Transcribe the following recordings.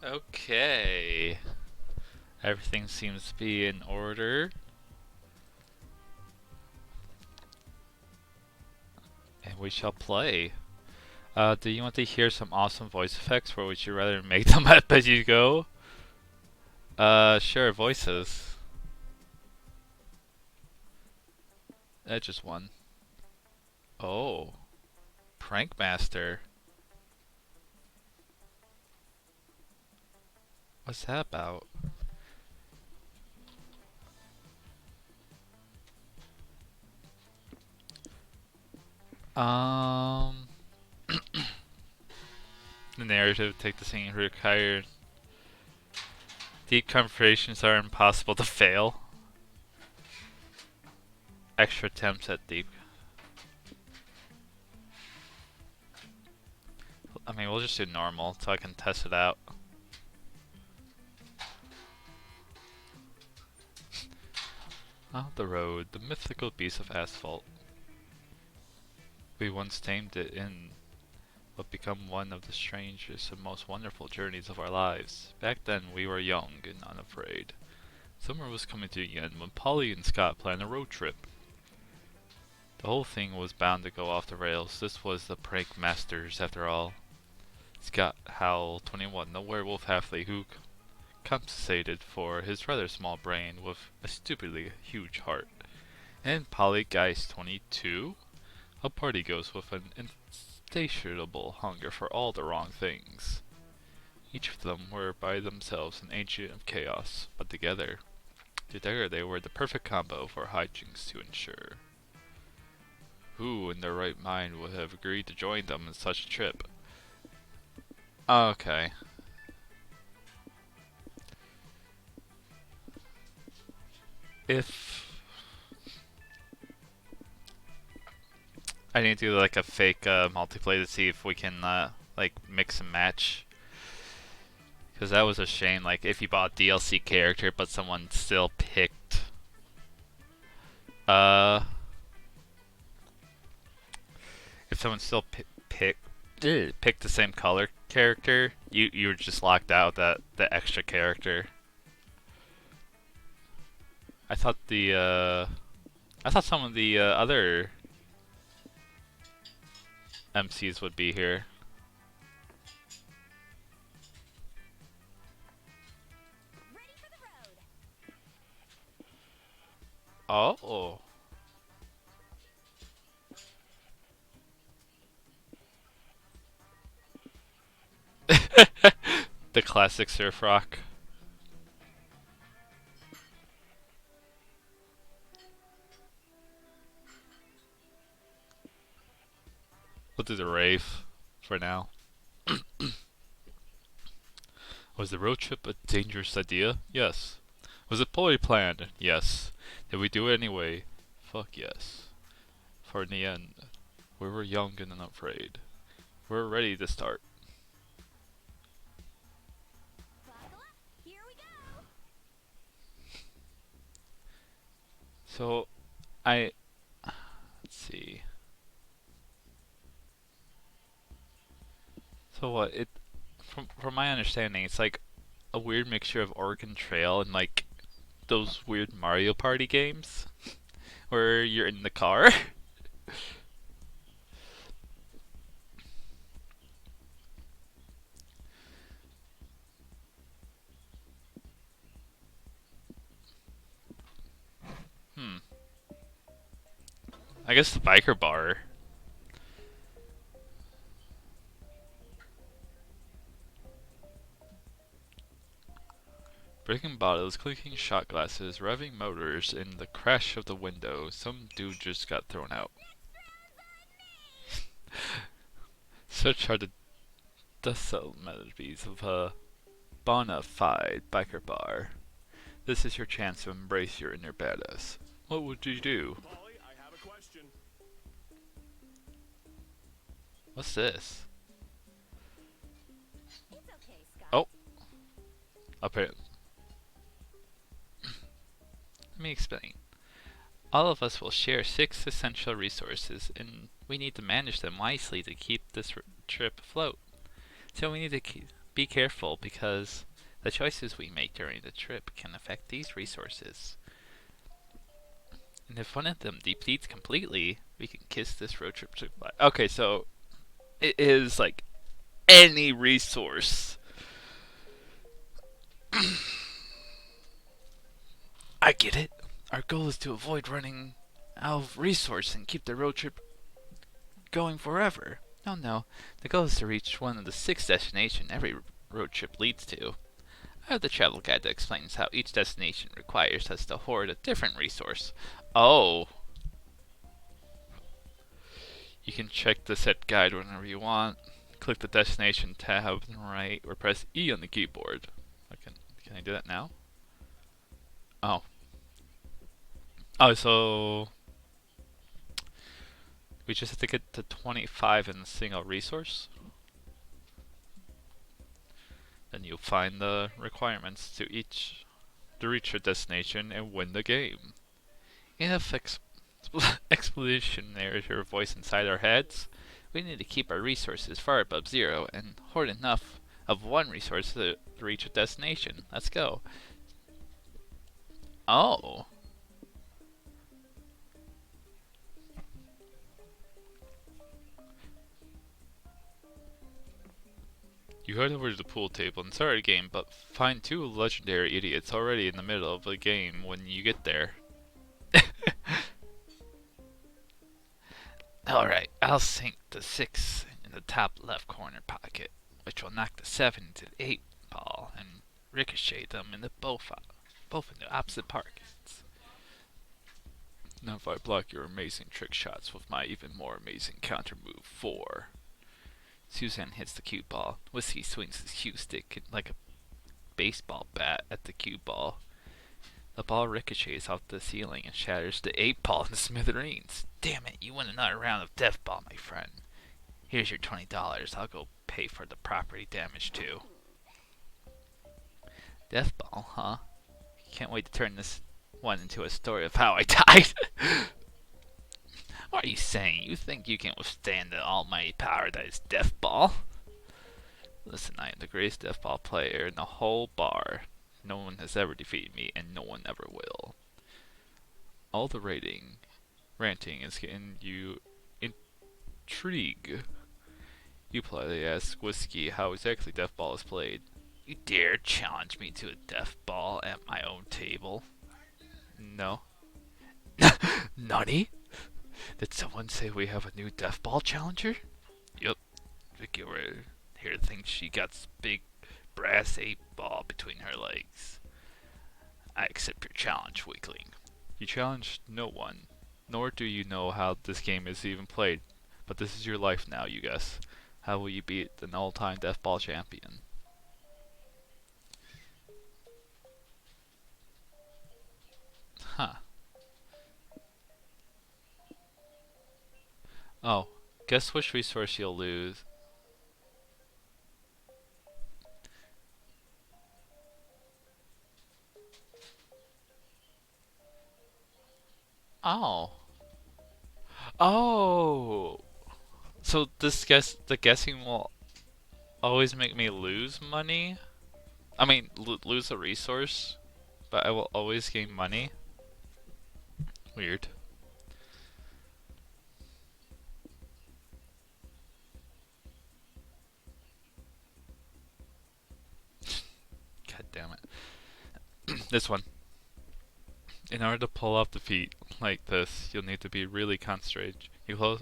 Okay. Everything seems to be in order. And we shall play. Do you want to hear some awesome voice effects, or would you rather make them up as you go? Sure, voices. Just one. Oh, Prank Master. What's that about? Um, the narrative take the scene required. Deep conversations are impossible to fail. Extra attempts at deep. I mean, we'll just do normal so I can test it out. Ah, the road, the mythical beast of asphalt. We once tamed it in what become one of the strangest and most wonderful journeys of our lives. Back then, we were young and unafraid. Summer was coming to the end when Polly and Scott planned a road trip. The whole thing was bound to go off the rails. This was the prank masters, after all. Scott Howell, 21, the werewolf halfling who compensated for his rather small brain with a stupidly huge heart. And Polly Geist, 22, a party ghost with an insatiable hunger for all the wrong things. Each of them were by themselves an agent of chaos, but together they were the perfect combo for hijinks to ensure. Who in their right mind would have agreed to join them in such a trip? Okay. If I need to do like a fake multiplayer to see if we can like mix and match. Because that was a shame, like if you bought a DLC character but someone still picked uh if someone still picked the same color character, you were just locked out that the extra character. I thought some of the other MCs would be here. Oh. The classic surf rock. We'll do the rave for now. Was the road trip a dangerous idea? Yes. Was it poorly planned? Yes. Did we do it anyway? Fuck yes. For in the end, we were young and unafraid. We're ready to start. So, let's see. So what? From my understanding, it's like a weird mixture of Oregon Trail and like those weird Mario Party games where you're in the car. Hmm. I guess the biker bar. Breaking bottles, clinking shot glasses, revving motors, and the crash of the window. Some dude just got thrown out. Such are the docile melodies of a bona fide biker bar. This is your chance to embrace your inner badass. What would you do? Polly, I have a question. What's this? It's okay, Scott. Oh, apparently. Let me explain. All of us will share 6 essential resources, and we need to manage them wisely to keep this trip afloat. So we need to be careful because the choices we make during the trip can affect these resources. And if one of them depletes completely, we can kiss this road trip goodbye. Okay, so it is like any resource. I get it. Our goal is to avoid running out of resource and keep the road trip going forever. No, no. The goal is to reach one of the 6 destinations every road trip leads to. I have the travel guide that explains how each destination requires us to hoard a different resource. Oh. You can check the set guide whenever you want. Click the destination tab on the right or press E on the keyboard. Can I do that now? Oh. Oh, so we just have to get to 25 in a single resource. Then you'll find the requirements to reach your destination and win the game. Enough explanation there is your voice inside our heads. We need to keep our resources far above 0 and hoard enough of one resource to reach a destination. Let's go. Oh. You head over to the pool table and start a game, but find 2 legendary idiots already in the middle of the game when you get there. Alright, I'll sink the 6 in the top left corner pocket, which will knock the 7 into the 8 ball and ricochet them in the both in the opposite pockets. Now if I block your amazing trick shots with my even more amazing counter move 4. Suzanne hits the cue ball. Whiskey swings his cue stick like a baseball bat at the cue ball. The ball ricochets off the ceiling and shatters the 8 ball into smithereens. Damn it, you win another round of death ball, my friend. Here's your $20. I'll go pay for the property damage too. Death ball, huh? Can't wait to turn this one into a story of how I died. What are you saying? You think you can withstand the almighty power that is Death Ball? Listen, I am the greatest Death Ball player in the whole bar. No one has ever defeated me, and no one ever will. All the ranting is getting you intrigue. You politely ask Whiskey how exactly Death Ball is played. You dare challenge me to a Death Ball at my own table? No. Nutty? Did someone say we have a new Death Ball challenger? Yup. Vicky over here thinks she got this big brass 8 ball between her legs. I accept your challenge, weakling. You challenged no one, nor do you know how this game is even played. But this is your life now, you guess. How will you beat an all-time Death Ball champion? Huh. Oh, guess which resource you'll lose. Oh. Oh. So the guessing will always make me lose money? I mean, lose a resource, but I will always gain money? Weird. God damn it. This one. In order to pull off the feat like this, you'll need to be really concentrated. You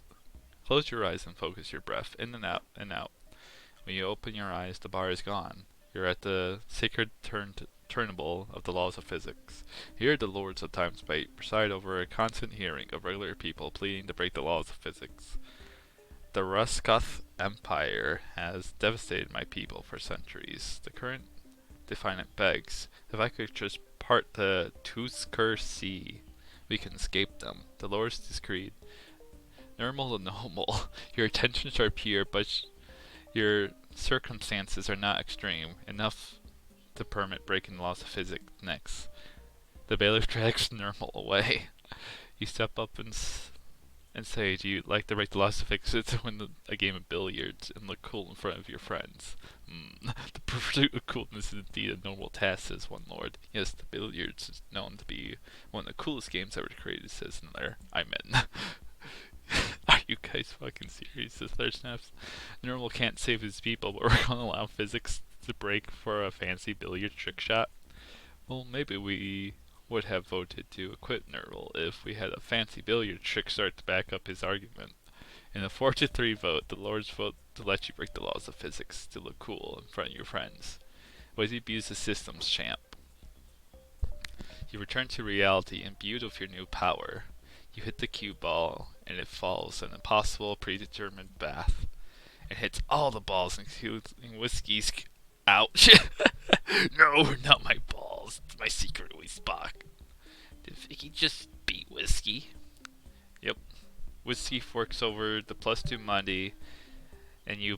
close your eyes and focus your breath in and out and out. When you open your eyes, the bar is gone. You're at the sacred turnable of the laws of physics. Here the lords of time-space preside over a constant hearing of regular people pleading to break the laws of physics. The Ruskoth Empire has devastated my people for centuries. The current defiant begs, if I could just part the Tusker Sea, we can escape them. The lords decreed. Normal and noble, your intentions are pure, but your circumstances are not extreme enough to permit breaking the laws of physics. Next, the bailiff drags Normal away. You step up and and say, do you like to break the laws to fix it to win a game of billiards and look cool in front of your friends? The pursuit of coolness is indeed a noble task, says one lord. Yes, the billiards is known to be one of the coolest games ever created, says another. I'm in. Are you guys fucking serious? Says Third Snaps. Normal can't save his people, but we're gonna allow physics to break for a fancy billiard trick shot? Well, maybe we would have voted to acquit Nerval if we had a fancy billiard trick start to back up his argument. In a 4-3 vote, the Lords vote to let you break the laws of physics to look cool in front of your friends. Wizzy B's the systems champ. You return to reality imbued with your new power. You hit the cue ball, and it falls an impossible predetermined path. It hits all the balls, including Whiskey's. Ouch! No, not my balls. It's my secret weak spot. Did Vicky just beat Whiskey? Yep. Whiskey forks over the +2 money, and you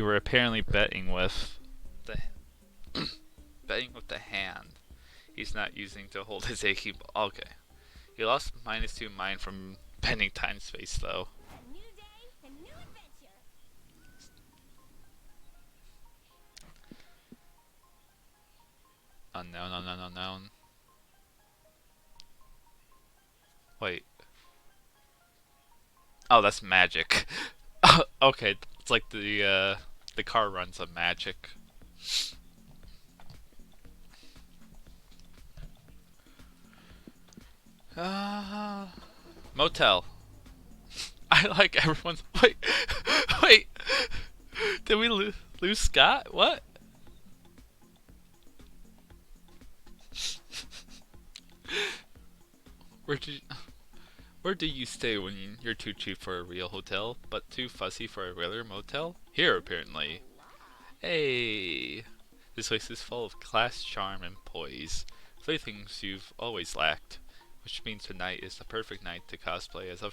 were apparently betting with the betting with the hand he's not using to hold his aching ball. Okay. He lost -2 mine from bending time space though. A new day, a new adventure. Unknown, unknown, unknown. Wait. Oh, that's magic. Okay, it's like the car runs on magic. Motel. I like everyone's. Wait, wait. Did we lose Scott? What? Where did where do you stay when you're too cheap for a real hotel, but too fussy for a regular motel? Here, apparently. Hey, this place is full of class, charm, and poise. Three things you've always lacked. Which means tonight is the perfect night to cosplay as a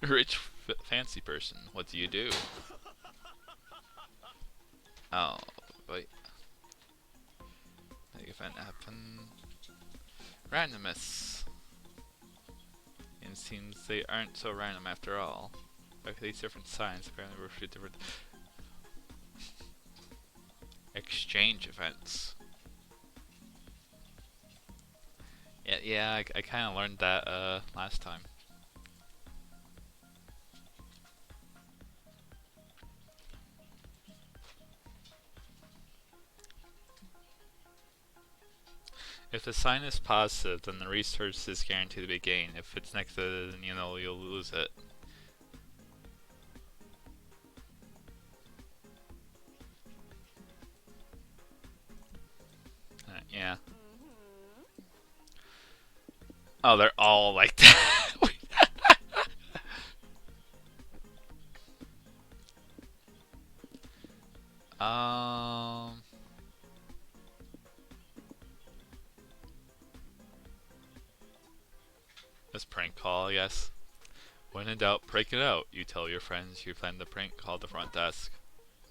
rich fancy person. What do you do? Oh, wait. Make event happen. Randomness. And it seems they aren't so random after all. Like these different signs apparently refer to different exchange events. Yeah, I kind of learned that last time. If the sign is positive, then the resource is guaranteed to be gained. If it's negative, then you'll lose it. Yeah. Oh, they're all like that. um. This prank call, I guess. When in doubt, prank it out. You tell your friends you plan the prank call the front desk.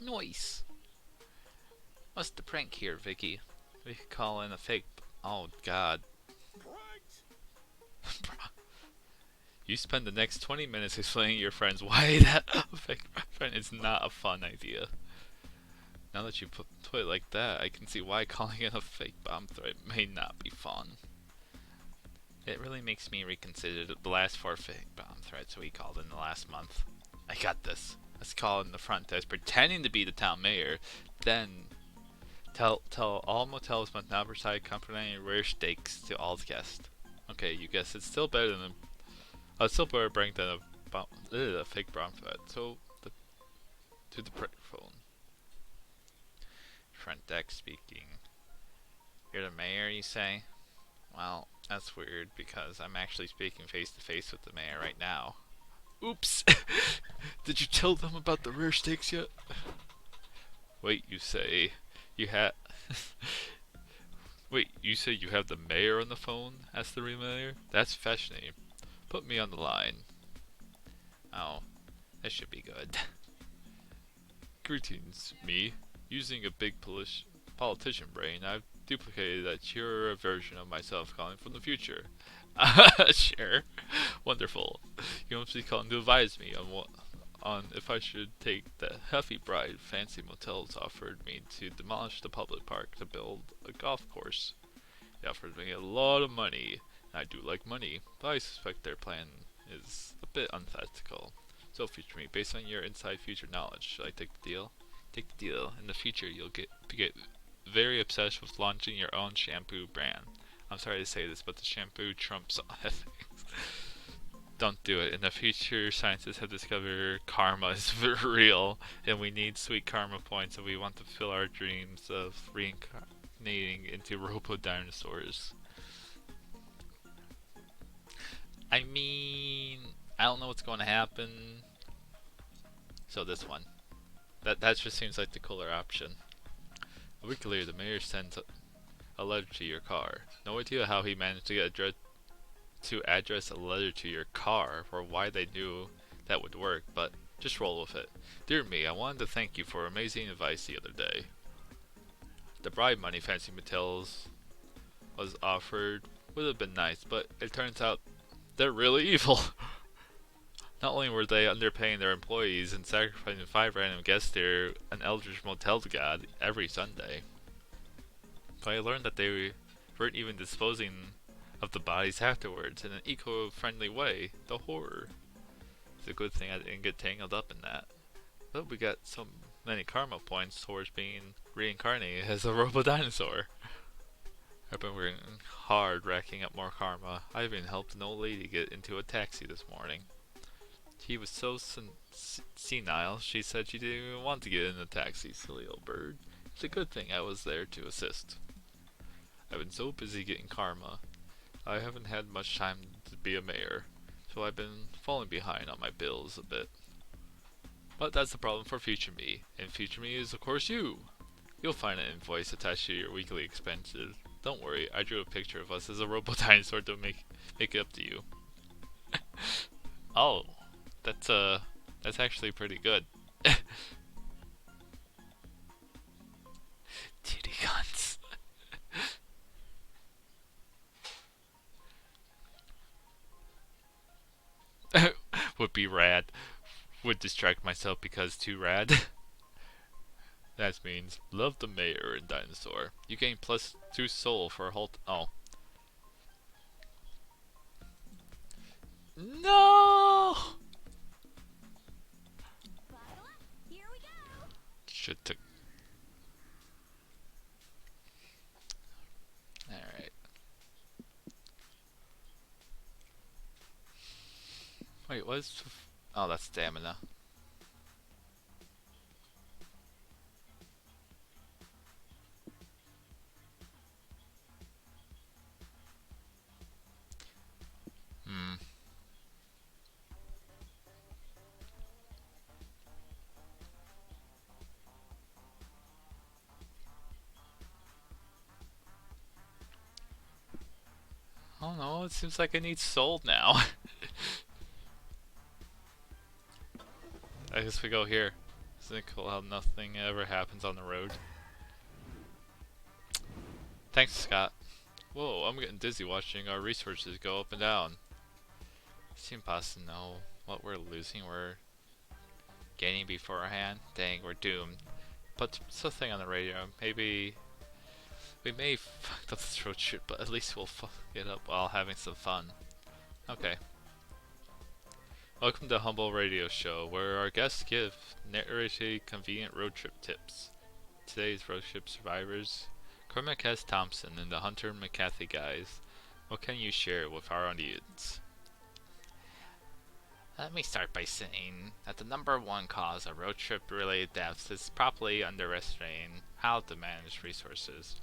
Nice. What's the prank here, Vicky? We could call in a fake. Oh God. You spend the next 20 minutes explaining to your friends why that fake friend is not a fun idea. Now that you put it like that, I can see why calling in a fake bomb threat may not be fun. It really makes me reconsider the last 4 fake bomb threats we called in the last month. I got this. Let's call in the front desk pretending to be the town mayor, then tell all motels must now provide complimentary rare steaks to all guests. Okay, you guess it's still better than it's still better bring than a fake bomb threat. So to the phone. Front desk speaking. You're the mayor, you say? Well, that's weird because I'm actually speaking face to face with the mayor right now. Oops! Did you tell them about the rare steaks yet? Wait, you say you have. Wait, you say you have the mayor on the phone? Asked the real mayor. That's fascinating. Put me on the line. Oh, that should be good. Greetings, me. Using a big politician brain, I've duplicated that cheerer version of myself calling from the future. Sure. Wonderful. You must be calling to advise me on what on if I should take the hefty bribe fancy motels offered me to demolish the public park to build a golf course. They offered me a lot of money, and I do like money, but I suspect their plan is a bit unethical. So future me, based on your inside future knowledge, should I take the deal? Take the deal. In the future, you'll get very obsessed with launching your own shampoo brand. I'm sorry to say this, but the shampoo trumps all ethics. Don't do it. In the future, scientists have discovered karma is real, and we need sweet karma points if we want to fulfill our dreams of reincarnating into robo dinosaurs. I mean, I don't know what's going to happen. So this one. That just seems like the cooler option. A week later, the mayor sends a letter to your car. No idea how he managed to get to address a letter to your car or why they knew that would work, but just roll with it. Dear me, I wanted to thank you for amazing advice the other day. The bribe money Fancy Mattel's was offered would have been nice, but it turns out they're really evil. Not only were they underpaying their employees and sacrificing 5 random guests to an eldritch motel god every Sunday, but I learned that they weren't even disposing of the bodies afterwards in an eco-friendly way. The horror. It's a good thing I didn't get tangled up in that. But we got so many karma points towards being reincarnated as a robo dinosaur. I've been working hard racking up more karma. I even helped an old lady get into a taxi this morning. She was so senile, she said she didn't even want to get in a taxi, silly old bird. It's a good thing I was there to assist. I've been so busy getting karma, I haven't had much time to be a mayor, so I've been falling behind on my bills a bit. But that's the problem for future me, and future me is of course you! You'll find an invoice attached to your weekly expenses. Don't worry, I drew a picture of us as a robo dinosaur to make it up to you. Oh, that's actually pretty good. Titty guns. Would be rad. Would distract myself because too rad. That means love the mayor and dinosaur. You gain +2 soul for a whole. Oh. No! Buckle up. Here we go. Should took. Alright. Wait, what is. Oh, that's stamina. Hmm. Oh no, it seems like I need soul now. I guess we go here. Isn't it cool how nothing ever happens on the road? Thanks, Scott. Whoa, I'm getting dizzy watching our resources go up and down. Seems impossible to know what we're losing. We're gaining beforehand. Dang, we're doomed. But something on the radio. Maybe we may fuck up this road trip, but at least we'll fuck it up while having some fun. Okay. Welcome to Humble Radio Show, where our guests give narrated convenient road trip tips. Today's road trip survivors, Cormac S. Thompson and the Hunter McCarthy guys. What can you share with our audience? Let me start by saying that the number one cause of road trip related deaths is probably underestimating how to manage resources.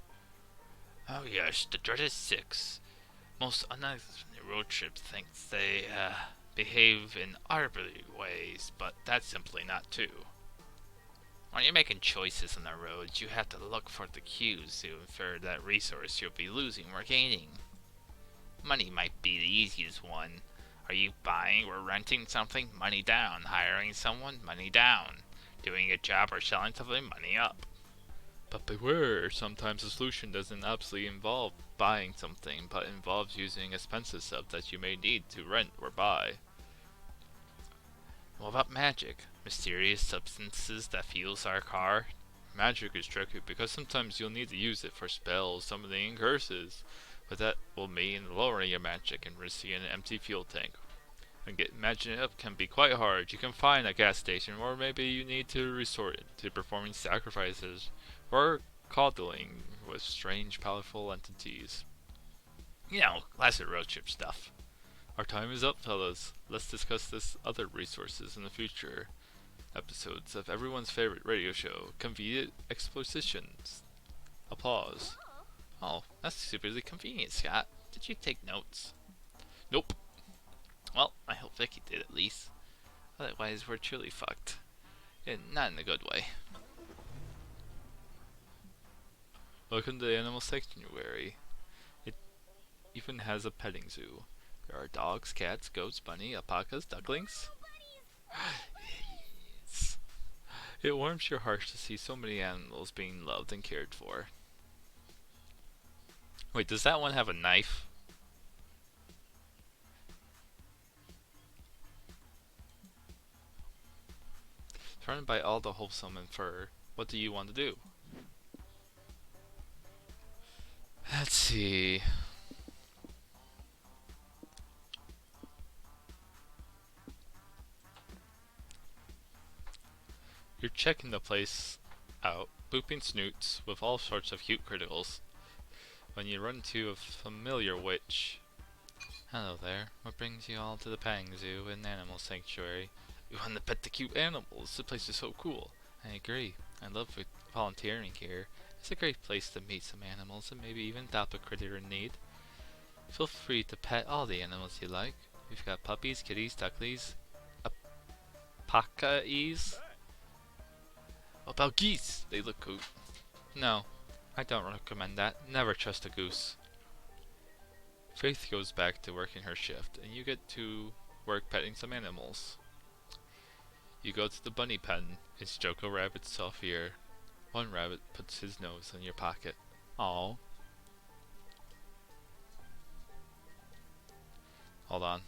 Oh yes, the dreaded six. Most unexpected road trips think they behave in arbitrary ways, but that's simply not true. When you're making choices on the road, you have to look for the cues to infer that resource you'll be losing or gaining. Money might be the easiest one. Are you buying or renting something? Money down. Hiring someone? Money down. Doing a job or selling something? Money up. But beware, sometimes the solution doesn't absolutely involve buying something, but involves using expensive stuff that you may need to rent or buy. What about magic? Mysterious substances that fuels our car? Magic is tricky because sometimes you'll need to use it for spells, summoning, and curses. But that will mean lowering your magic and risking an empty fuel tank. And getting magic up can be quite hard. You can find a gas station, or maybe you need to resort to performing sacrifices, or coddling with strange, powerful entities. You know, classic road trip stuff. Our time is up, fellas. Let's discuss this other resources in the future episodes of everyone's favorite radio show, Convenient Expositions. Applause. Oh, that's superly convenient, Scott. Did you take notes? Nope. Well, I hope Vicky did at least. Otherwise, we're truly fucked. And not in a good way. Welcome to the Animal Sanctuary. It even has a petting zoo. There are dogs, cats, goats, bunny, alpacas, ducklings. Yes. It warms your heart to see so many animals being loved and cared for. Wait, does that one have a knife? Surrounded by all the wholesome and fur, what do you want to do? Let's see. You're checking the place out, booping snoots with all sorts of cute criticals, when you run into a familiar witch. Hello there. What brings you all to the petting zoo and animal sanctuary? We want to pet the cute animals. The place is so cool. I agree. I love volunteering here. It's a great place to meet some animals and maybe even adopt a critter in need. Feel free to pet all the animals you like. We've got puppies, kitties, ducklings, alpacas. What about geese? They look cool. No, I don't recommend that. Never trust a goose. Faith goes back to working her shift, and you get to work petting some animals. You go to the bunny pen. It's Joko Rabbit's soft ear. One rabbit puts his nose in your pocket. Aww. Hold on.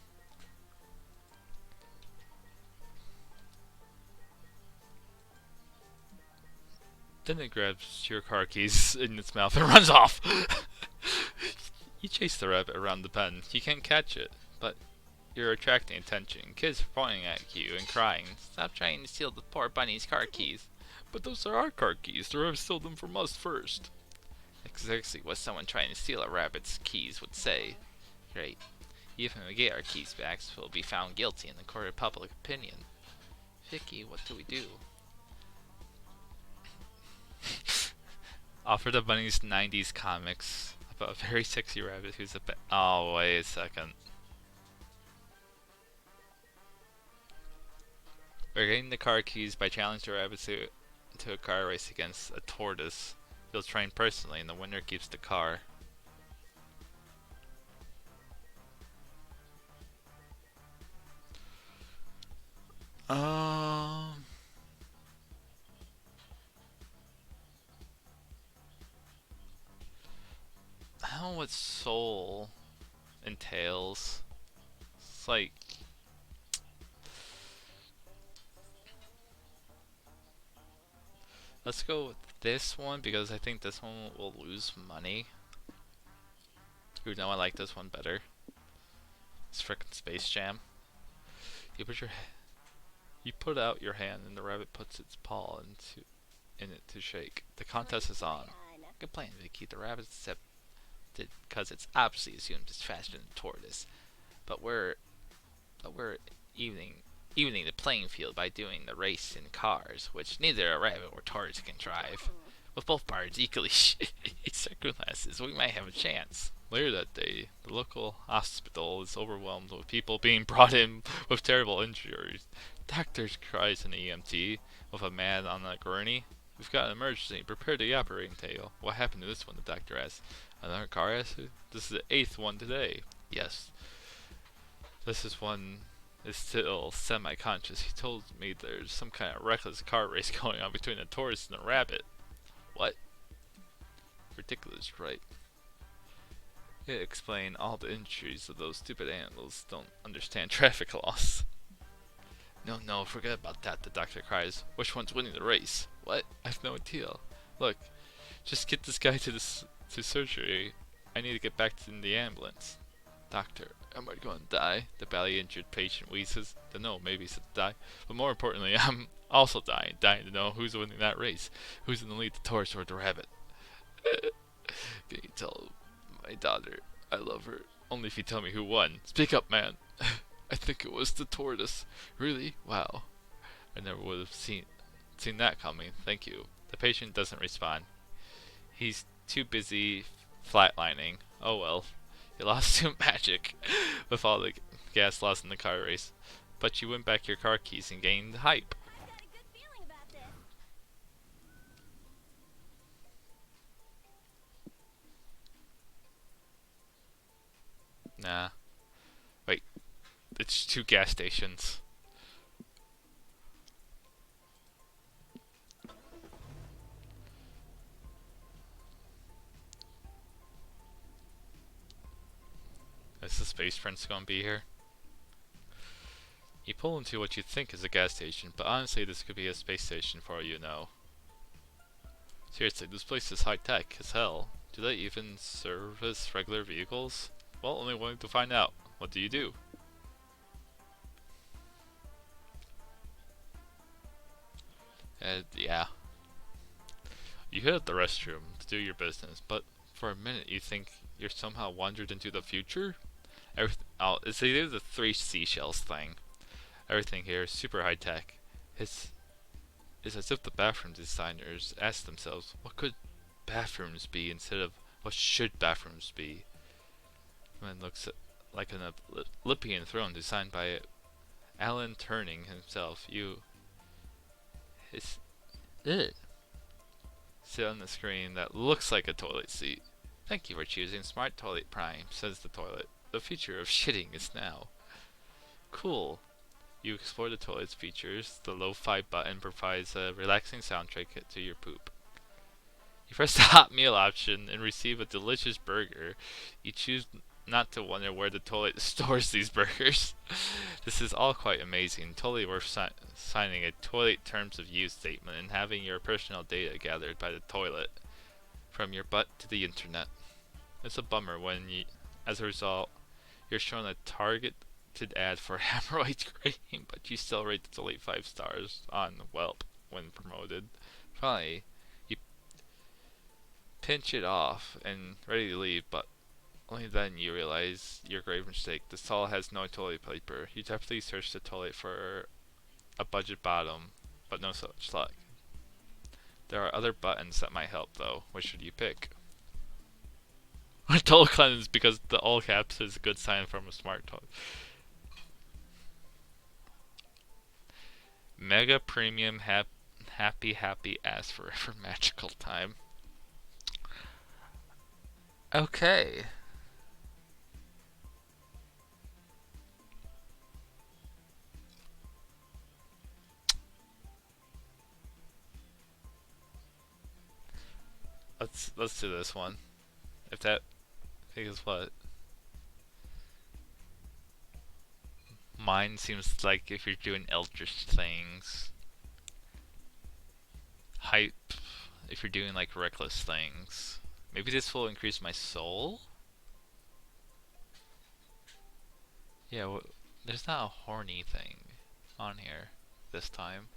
Then it grabs your car keys in its mouth and runs off. You chase the rabbit around the pen. You can't catch it, but you're attracting attention. Kids are pointing at you and crying, "Stop trying to steal the poor bunny's car keys." But those are our car keys. The rabbit stole them from us first. Exactly what someone trying to steal a rabbit's keys would say. Great. Even if we get our keys back, we'll be found guilty in the court of public opinion. Vicky, what do we do? Offer the bunny's 90s comics about a very sexy rabbit who's a oh, wait a second. We're getting the car keys by challenging the rabbit to a car race against a tortoise. He'll train personally, and the winner keeps the car. Um, I don't know what soul entails. It's like, let's go with this one because I think this one will lose money. Even though I like this one better. It's frickin' Space Jam. You put out your hand and the rabbit puts its paw in it to shake. The contest is on. Good plan, Vicky. The rabbit accepted because it's obviously assumed it's faster than the tortoise. But we're evening the playing field by doing the race in cars, which neither a rabbit or tortoise can drive. With both parties equally circumstances, we might have a chance. Later that day, the local hospital is overwhelmed with people being brought in with terrible injuries. Doctors cries an EMT with a man on a gurney. We've got an emergency. Prepare the operating table. What happened to this one? The doctor asks. Another car accident? This is the 8th one today. Yes. This one is still semi-conscious. He told me there's some kind of reckless car race going on between a tortoise and a rabbit. What? Ridiculous, right? It explain all the injuries of those stupid animals don't understand traffic laws. No, no, forget about that, the doctor cries. Which one's winning the race? What? I have no idea. Look, just get this guy to surgery. I need to get back in the ambulance. Doctor, am I going to die? The badly injured patient wheezes. Don't know, maybe he's to die. But more importantly, I'm also dying to know who's winning that race. Who's in the lead, the tortoise or the rabbit? Can you tell my daughter I love her? Only if you tell me who won. Speak up, man. I think it was the tortoise. Really? Wow. I never would have seen that coming. Thank you. The patient doesn't respond. He's too busy flatlining. Oh well. You lost to magic with all the gas lost in the car race. But you win back your car keys and gained hype. I've got a good feeling about this. Nah. Wait. It's two gas stations. Is the Space Prince gonna be here? You pull into what you think is a gas station, but honestly this could be a space station for all you know. Seriously, this place is high-tech as hell. Do they even service regular vehicles? Well, only wanting to find out. What do you do? Yeah. You hit the restroom to do your business, but for a minute you think you're somehow wandered into the future? It's either the three seashells thing. Everything here is super high tech. It's as if the bathroom designers asked themselves, what could bathrooms be instead of what should bathrooms be? It looks like an Olympian throne designed by Alan Turing himself. His, ugh, sit on the screen that looks like a toilet seat. Thank you for choosing Smart Toilet Prime, says the toilet. The feature of shitting is now. Cool. You explore the toilet's features. The lo-fi button provides a relaxing soundtrack to your poop. You press the hot meal option and receive a delicious burger. You choose not to wonder where the toilet stores these burgers. This is all quite amazing. Totally worth signing a toilet terms of use statement and having your personal data gathered by the toilet from your butt to the internet. It's a bummer when as a result, you're shown a targeted ad for hemorrhoid cream, but you still rate the toilet 5 stars on Welp when promoted. Finally, you pinch it off and ready to leave, but only then you realize your grave mistake. The stall has no toilet paper. You definitely search the toilet for a budget bottom, but no such luck. There are other buttons that might help though. Which should you pick? Total cleanse, because the all caps is a good sign from a smart toilet. Mega premium happy ass forever magical time. Okay. Let's do this one. If that is what mine seems like, if you're doing eldritch things, hype if you're doing like reckless things. Maybe this will increase my soul? Yeah, there's not a horny thing on here this time.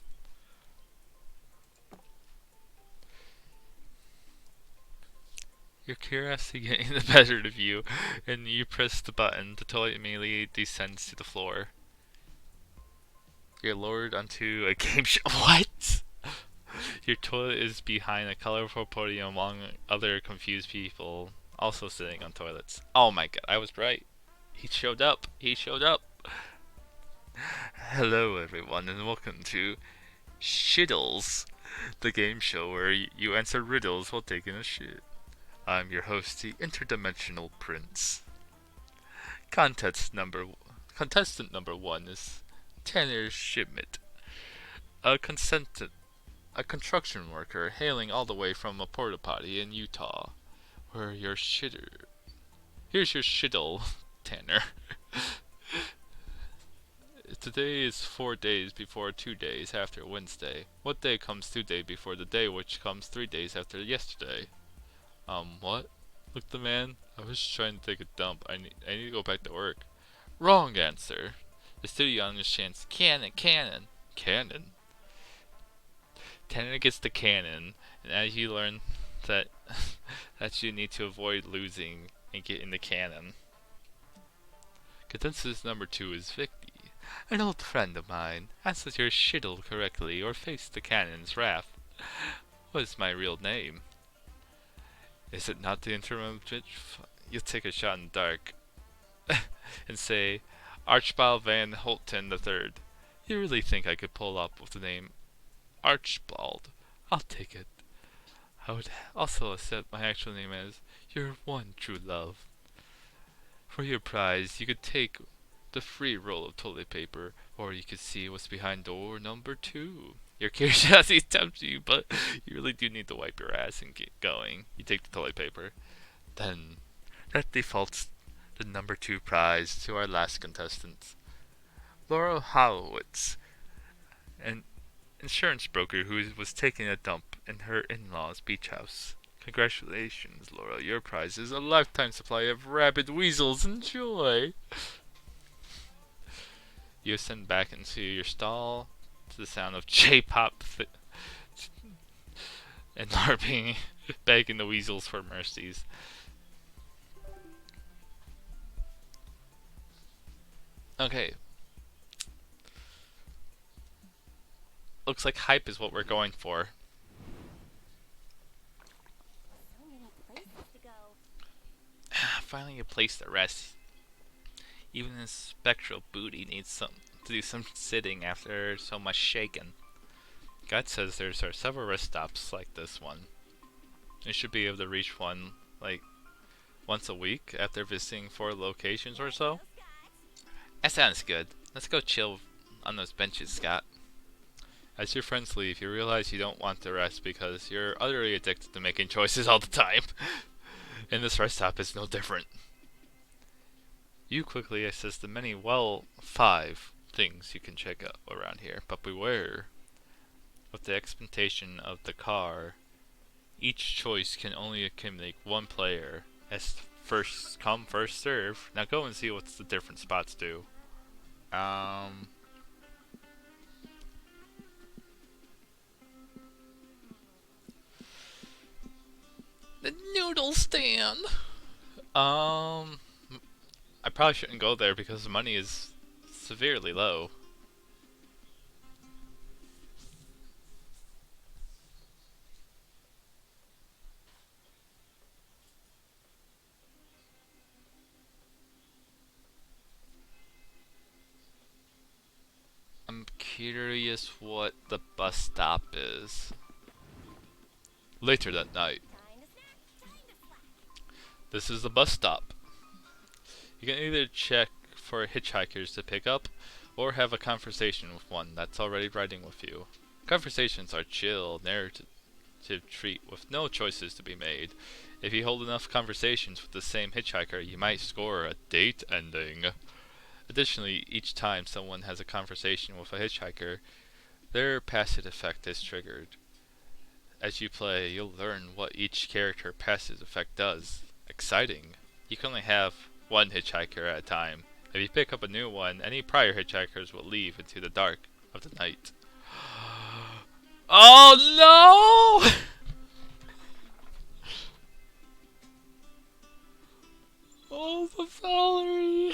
Your curiosity getting the better of you, and you press the button. The toilet immediately descends to the floor. You're lowered onto a game show. What? Your toilet is behind a colorful podium among other confused people also sitting on toilets. Oh my god, I was right. He showed up. He showed up. Hello everyone and welcome to Shiddles, the game show where you answer riddles while taking a shit. I'm your host, the interdimensional prince. Contestant number 1 is Tanner Schmidt, a construction worker hailing all the way from a porta potty in Utah. Where your shitter. Here's your shittle, Tanner. Today is 4 days before 2 days after Wednesday. What day comes 2 days before the day which comes 3 days after yesterday? What? Look, the man. I was just trying to take a dump. I need to go back to work. Wrong answer. The studio understands cannon, cannon, cannon. Tanner gets the cannon, and as you learn that that you need to avoid losing and get in the cannon. Consensus number 2 is Vicky. An old friend of mine. Answer your shittle correctly or face the cannon's wrath. What is my real name? Is it not the interim bitch? You'll take a shot in the dark and say, Archibald Van Holten III. You really think I could pull up with the name Archibald? I'll take it. I would also accept my actual name as your one true love. For your prize, you could take the free roll of toilet paper, or you could see what's behind door number 2. Your curiosity tempts you, but you really do need to wipe your ass and get going. You take the toilet paper. Then, that defaults the number 2 prize to our last contestant, Laura Holowitz, an insurance broker who was taking a dump in her in-laws' beach house. Congratulations, Laura. Your prize is a lifetime supply of rabid weasels. Enjoy! You ascend back into your stall to the sound of J-pop and LARPing, begging the weasels for mercies. Okay. Looks like hype is what we're going for. So many places to go. Finally a place to rest. Even his spectral booty needs to do some sitting after so much shaking. God says there are several rest stops like this one. You should be able to reach one, like, once a week after visiting 4 locations or so. That sounds good. Let's go chill on those benches, Scott. As your friends leave, you realize you don't want to rest because you're utterly addicted to making choices all the time. And this rest stop is no different. You quickly assess the many, 5 things you can check out around here, but beware. With the expectation of the car, each choice can only accumulate 1 player. As first come, first serve. Now go and see what the different spots do. The noodle stand. I probably shouldn't go there because the money is severely low. I'm curious what the bus stop is. Later that night. Time to snack, time to slack. This is the bus stop. You can either check for hitchhikers to pick up, or have a conversation with one that's already riding with you. Conversations are chill, narrative treat with no choices to be made. If you hold enough conversations with the same hitchhiker, you might score a date ending. Additionally, each time someone has a conversation with a hitchhiker, their passive effect is triggered. As you play, you'll learn what each character passive effect does. Exciting. You can only have 1 hitchhiker at a time. If you pick up a new one, any prior hitchhikers will leave into the dark of the night. Oh no! Oh, the Valerie!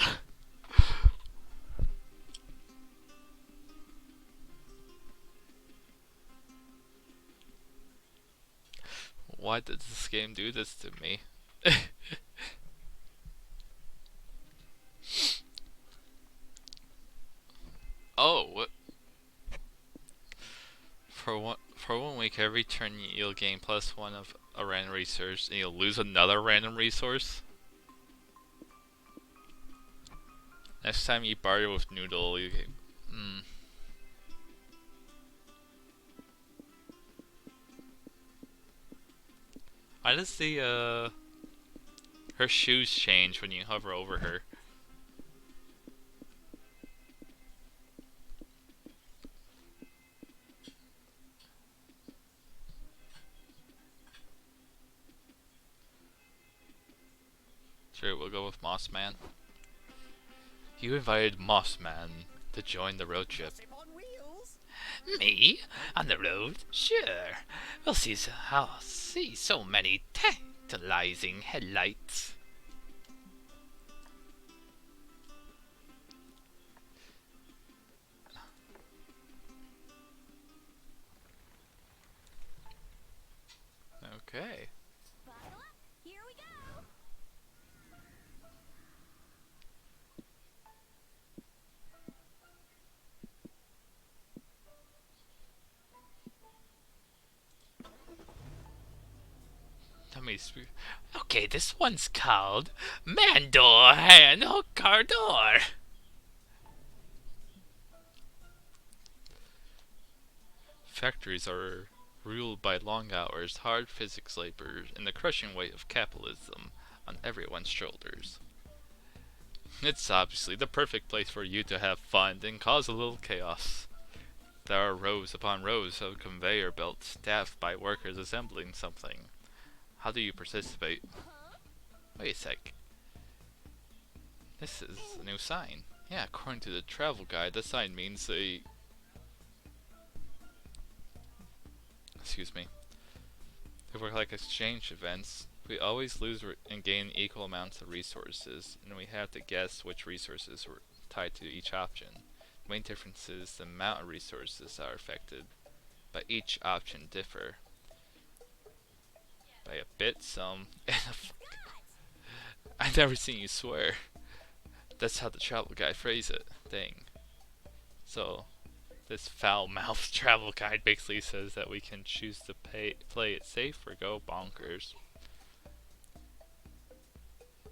Why did this game do this to me? Oh, what? For one week, every turn you'll gain +1 of a random resource, and you'll lose another random resource. Next time you barter with Noodle, you get. Why does the Her shoes change when you hover over her. Sure, we'll go with Moss Man. You invited Moss Man to join the road trip. Me? On the road? Sure. I'll see so many tantalizing headlights. Okay. Buckle up. Here we go. Okay, this one's called Mandor and Cardor. Factories are ruled by long hours, hard physics labor, and the crushing weight of capitalism on everyone's shoulders. It's obviously the perfect place for you to have fun and cause a little chaos. There are rows upon rows of conveyor belts staffed by workers assembling something. How do you participate? Huh? Wait a sec. This is a new sign. Yeah, according to the travel guide, the sign means a... Excuse me. They work like exchange events. We always lose and gain equal amounts of resources, and we have to guess which resources were tied to each option. The main difference is the amount of resources that are affected, but each option differ by a bit, some, I've never seen you swear. That's how the travel guide phrase it. Dang. So, this foul-mouthed travel guide basically says that we can choose to play it safe or go bonkers.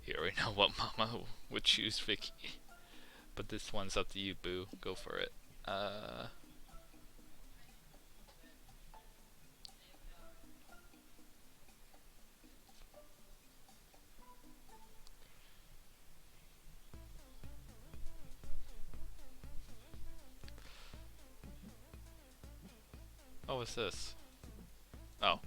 You already know what Mama would choose, Vicky. But this one's up to you, boo. Go for it. Oh, what's this? Oh.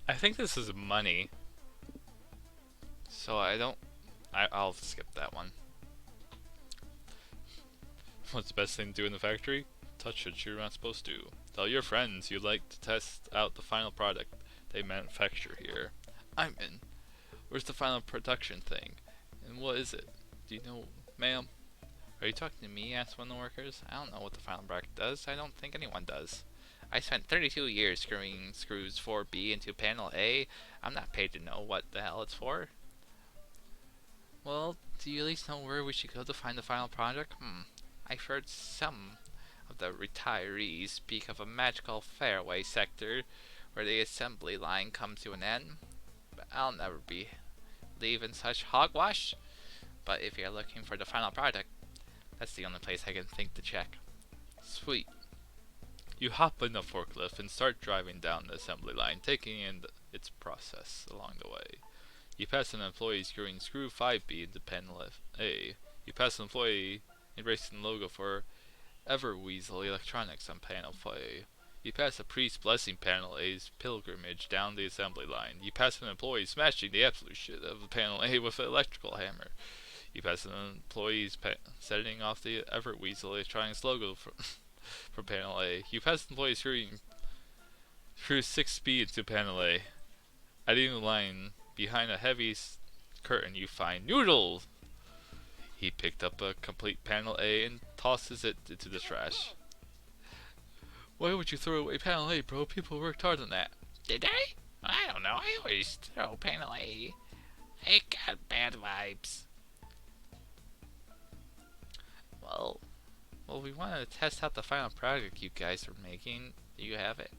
I think this is money. So I'll skip that one. What's the best thing to do in the factory? Touch what you're not supposed to. Tell your friends you'd like to test out the final product they manufacture here. I'm in. Where's the final production thing? And what is it? Do you know, ma'am? Are you talking to me? Asked one of the workers. I don't know what the final product does. I don't think anyone does. I spent 32 years screwing screws 4B into panel A. I'm not paid to know what the hell it's for. Well, do you at least know where we should go to find the final product? I've heard some of the retirees speak of a magical fairway sector where the assembly line comes to an end. But I'll never believe in such hogwash. But if you're looking for the final product, that's the only place I can think to check. Sweet. You hop in the forklift and start driving down the assembly line, taking in its process along the way. You pass an employee screwing screw 5B into panel A. You pass an employee embracing the logo for Everweasel Electronics on panel A. You pass a priest blessing panel A's pilgrimage down the assembly line. You pass an employee smashing the absolute shit of the panel A with an electrical hammer. You pass an employee setting off the Everweasel Electronics logo from panel A. You pass an employee screwing through 6B into panel A. Adding the line behind a heavy curtain, you find Noodle. He picked up a complete panel A and tosses it into the trash. Why would you throw away panel A, bro? People worked hard on that. Did they? I don't know. I always throw panel A. It got bad vibes. Well, we wanted to test out the final product you guys are making. Do you have it?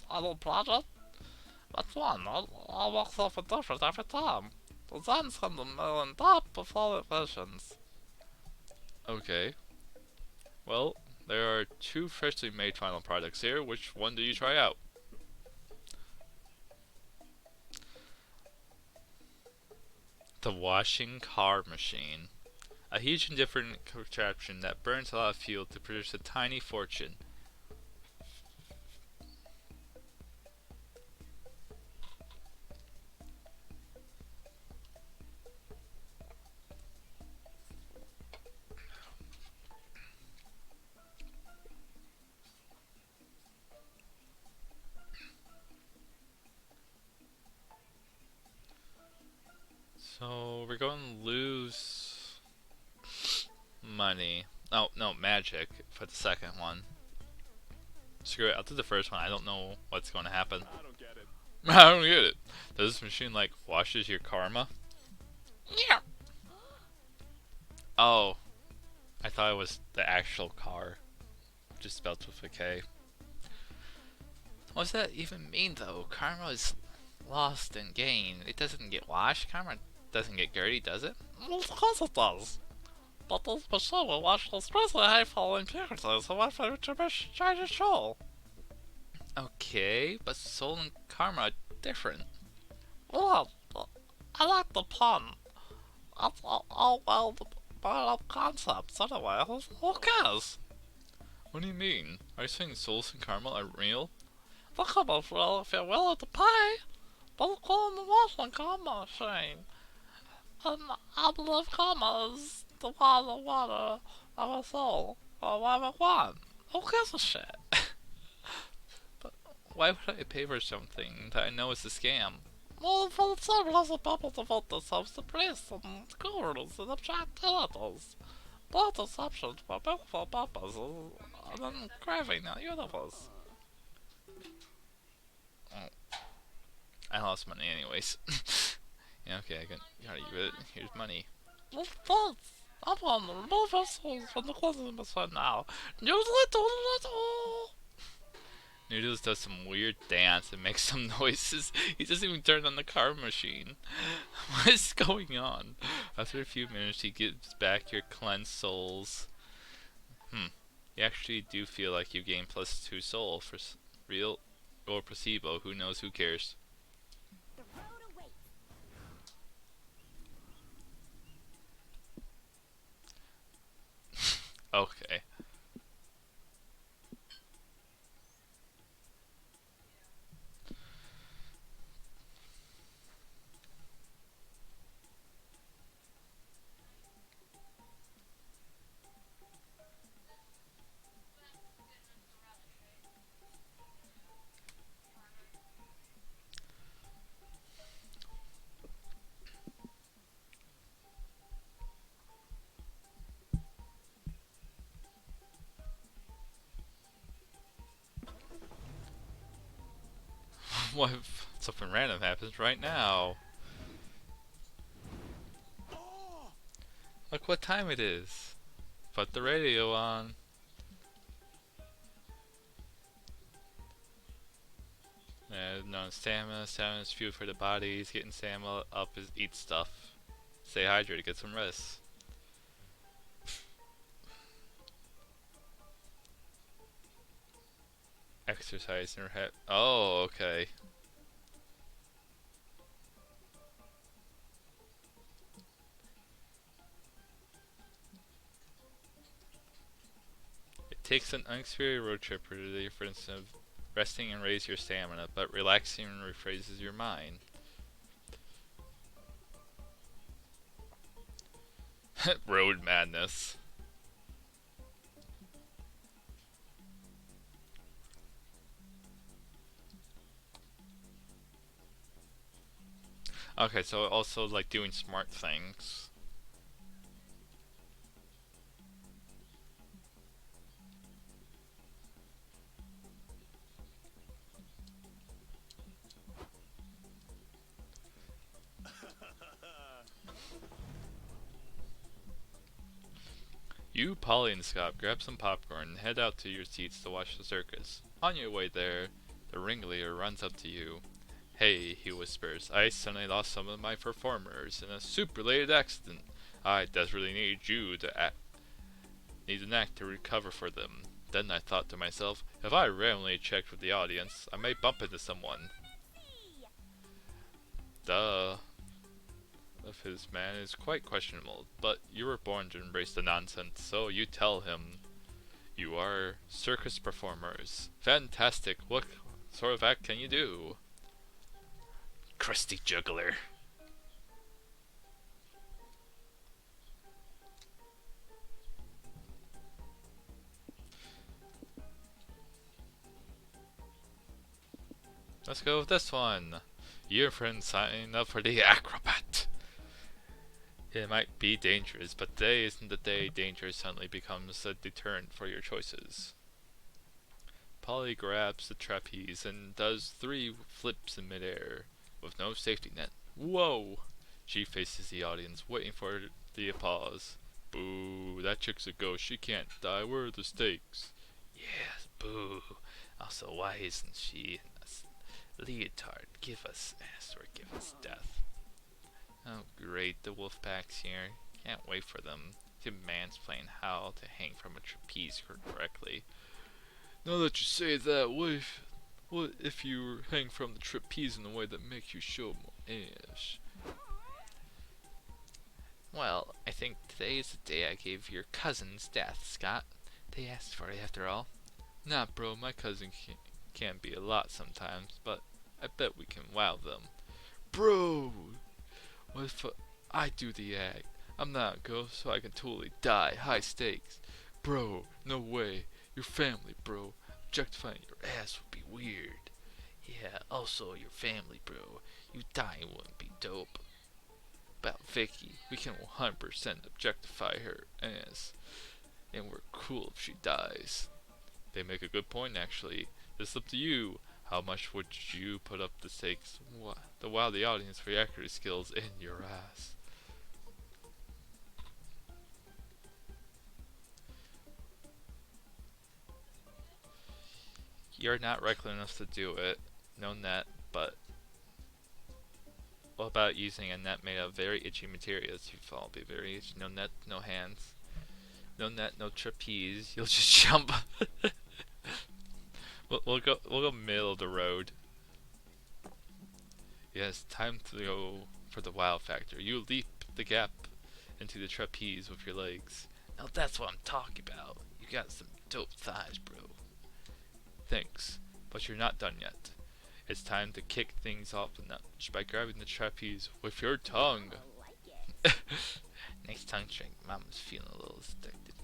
Final product? Which one? I'll work something different every time. Designs from the mill and top of all versions. Okay. Well, there are two freshly made final products here. Which one do you try out? The washing car machine. A huge and different contraption that burns a lot of fuel to produce a tiny fortune. So we're going to lose money. Oh, no, magic for the second one. Screw it, I'll do the first one. I don't know what's going to happen. I don't get it. I don't get it. Does this machine like washes your karma? Yeah. Oh, I thought it was the actual car, just spelled with a K. What does that even mean though? Karma is lost and gained. It doesn't get washed. Karma doesn't get dirty, does it? Well, of course it does. But this machine will wash those especially high-falling impurities away from your treasure soul. Okay, but soul and karma are different. Well, I like the pun. That's all well brought up concepts anyway. Who cares? What do you mean? Are you saying souls and karma are real? The karma's real if you're willing to pay. But it's called the washing karma machine. And I believe karma is the water of our soul. Or whatever we want. Who gives a shit? But why would I pay for something that I know is a scam? Well, for the same reason people devote themselves to priests and gurus and abstract entities. Both deceptions for beautiful purposes and then craving the universe. Oh, I lost money anyways. Yeah, okay, gotta use it. Here's money. Well, thanks. I'm on the remove vessels from the clothing machine now. Noodles does some weird dance and makes some noises. He doesn't even turn on the car machine. What is going on? After a few minutes, he gives back your cleansed souls. You actually do feel like you gain +2 soul for real or placebo. Who knows? Who cares? The road awaits. Okay. What if something random happens right now? Look what time it is. Put the radio on. No stamina. Stamina is fuel for the body. He's getting stamina up is eat stuff. Stay hydrated. Get some rest. Exercise in your head. Oh, okay. It takes an unexperienced road tripper to the difference of resting and raise your stamina, but relaxing rephrases your mind. Road madness. Okay, so also like doing smart things. You, Polly, and Scott grab some popcorn and head out to your seats to watch the circus. On your way there, the ringleader runs up to you. Hey, he whispers, I suddenly lost some of my performers in a super-related accident. I desperately need you to need an act to recover for them. Then I thought to myself, if I randomly checked with the audience, I may bump into someone. See. Duh. Of his man is quite questionable, but you were born to embrace the nonsense, so you tell him you are circus performers. Fantastic. What sort of act can you do? Crusty juggler. Let's go with this one. Your friend signed up for the acrobat. It might be dangerous, but today isn't the day danger suddenly becomes a deterrent for your choices. Polly grabs the trapeze and does 3 flips in midair with no safety net. Whoa! She faces the audience, waiting for the applause. Boo, that chick's a ghost. She can't die. Where are the stakes? Yes, boo. Also, why isn't she a leotard? Give us ass or give us death. Oh, great. The wolf pack's here. Can't wait for them to mansplain how to hang from a trapeze correctly. Now that you say that, what if you hang from the trapeze in a way that makes you show more ass? Well, I think today is the day I gave your cousin's death, Scott. They asked for it after all. Nah, bro, my cousin can be a lot sometimes, but I bet we can wow them. Bro! What if I do the act? I'm not a ghost, so I can totally die. High stakes. Bro, no way. Your family, bro. Objectifying your ass would be weird. Yeah, also your family, bro. You dying wouldn't be dope. About Vicky, we can 100% objectify her ass. And we're cool if she dies. They make a good point, actually. It's up to you. How much would you put up the stakes to wow the audience for your acting skills in your ass? You're not reckless enough to do it. No net, but what about using a net made of very itchy materials? You'll all be very itchy. No net, no hands. No net, no trapeze. You'll just jump. we'll go middle of the road. Yes, time to go for the wow factor. You leap the gap into the trapeze with your legs. Now that's what I'm talking about. You got some dope thighs, bro. Thanks, but you're not done yet. It's time to kick things off a notch by grabbing the trapeze with your tongue. I like it. Next tongue trick, Mama's feeling a little addicted.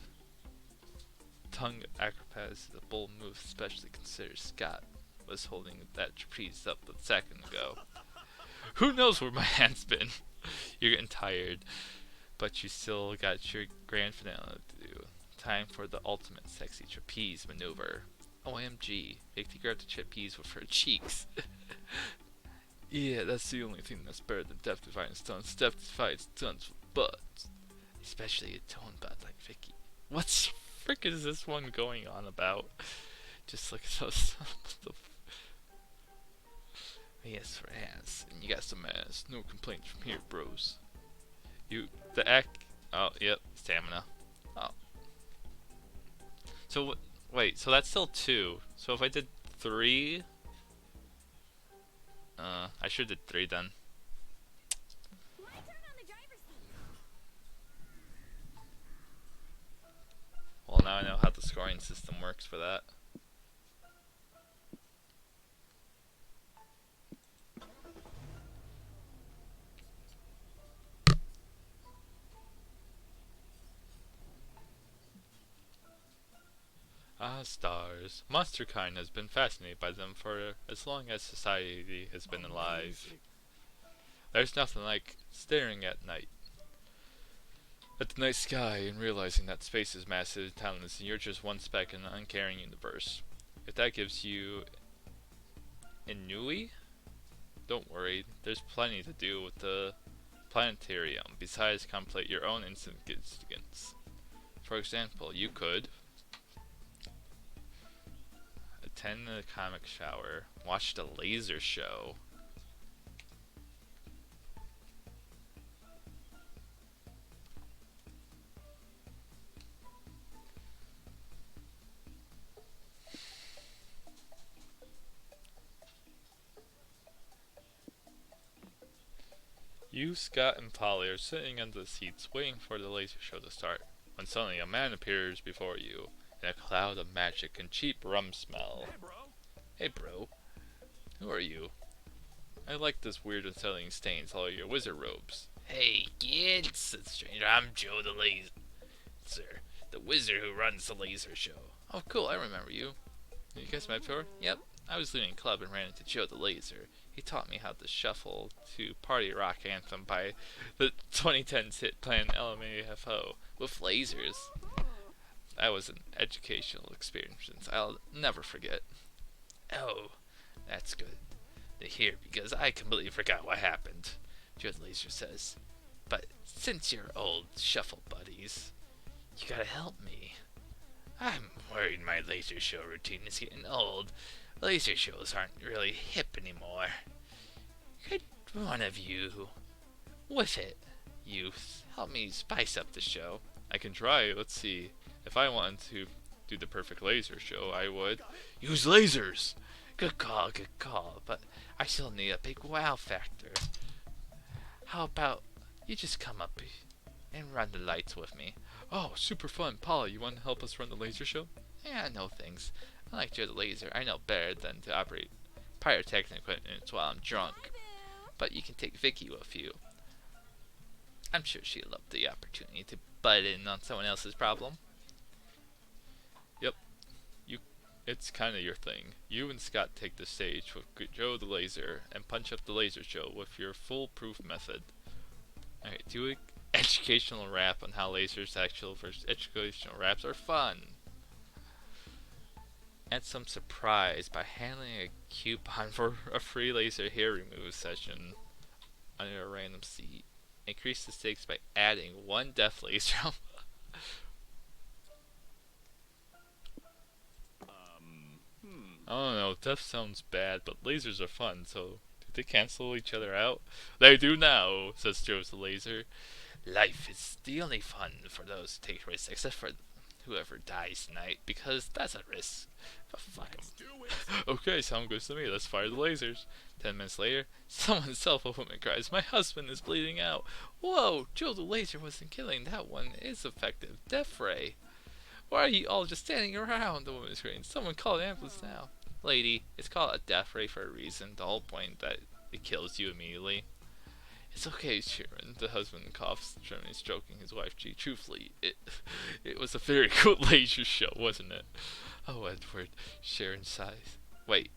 Tongue acrobat is a bold move, especially considering Scott was holding that trapeze up a second ago. Who knows where my hand's been? You're getting tired, but you still got your grand finale to do. Time for the ultimate sexy trapeze maneuver. OMG, Vicky grabbed the trapeze with her cheeks. Yeah, that's the only thing that's better than death-defying stunts. Death-defying stunts with butts. Especially a tone butt like Vicky. What frick is this one going on about? Just look at those. Yes, for ass. And you got some ass. No complaints from here, bros. The act. Oh, yep, stamina. Oh. So, wait, so that's still 2. So if I did 3. I should have did 3 then. My turn on the driver's seat. Well, now I know how the scoring system works for that. Ah, stars. Monsterkind has been fascinated by them for as long as society has been alive. There's nothing like staring at the night sky and realizing that space is massive and timeless and you're just one speck in an uncaring universe. If that gives you ennui, don't worry, there's plenty to do with the planetarium besides contemplate your own insignificance. For example, you could attend the comic shower, watch the laser show, You, Scott, and Polly are sitting in the seats waiting for the laser show to start, when suddenly a man appears before you in a cloud of magic and cheap rum smell. Hey, bro. Hey, bro. Who are you? I like this weird unsettling stains all over your wizard robes. Hey, kids, said the stranger. I'm Joe the Laser, the wizard who runs the laser show. Oh, cool, I remember you. You guys met before? Yep. I was leaving club and ran into Joe the Laser. He taught me how to shuffle to Party Rock Anthem by the 2010s hit band LMAFO with lasers. That was an educational experience I'll never forget. Oh, that's good to hear because I completely forgot what happened, Joe the Laser says. But since you're old shuffle buddies, you gotta help me. I'm worried my laser show routine is getting old. Laser shows aren't really hip anymore. Could one of you, with it, youth, help me spice up the show? I can try. Let's see. If I wanted to do the perfect laser show, I would Use lasers! Good call, but I still need a big wow factor. How about you just come up and run the lights with me? Oh, super fun. Paula, you want to help us run the laser show? Yeah, no thanks. Unlike Joe the Laser, I know better than to operate pyrotechnic equipment while I'm drunk. Bye, Boo. But you can take Vicky with you. I'm sure she'd love the opportunity to butt in on someone else's problem. Yep. It's kind of your thing. You and Scott take the stage with Joe the Laser and punch up the laser show with your foolproof method. Alright, do an educational rap on how lasers actual versus educational raps are fun. Add some surprise by handling a coupon for a free laser hair remove session under a random seat. Increase the stakes by adding one death laser. I don't know, death sounds bad, but lasers are fun, so do they cancel each other out? They do now, says Joe the Laser. Life is the only fun for those who take risks, except for whoever dies tonight, because that's a risk. But fuck 'em. Do it. Okay, sound good to me, let's fire the lasers. 10 minutes later, someone's cell phone woman cries, my husband is bleeding out. Whoa, Joe the Laser wasn't killing, that one is effective. Death ray. Why are you all just standing around? The woman screams. Someone call an ambulance now. Lady, it's called a death ray for a reason. The whole point that it kills you immediately. It's okay, Sharon. The husband coughs, gently stroking his wife cheek. Truthfully, it was a very cool laser show, wasn't it? Oh, Edward, Sharon sighs. Wait.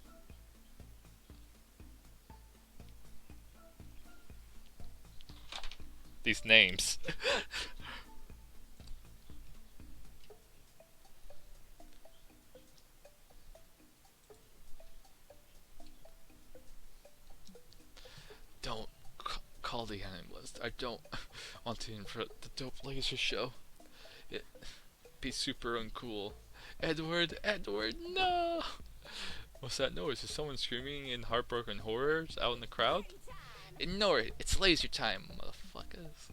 These names. Don't call the ambulance. I don't want to interrupt the dope laser show. It'd be super uncool. Edward, no! What's that noise? Is someone screaming in heartbroken horrors out in the crowd? Ignore it. It's laser time, motherfuckers.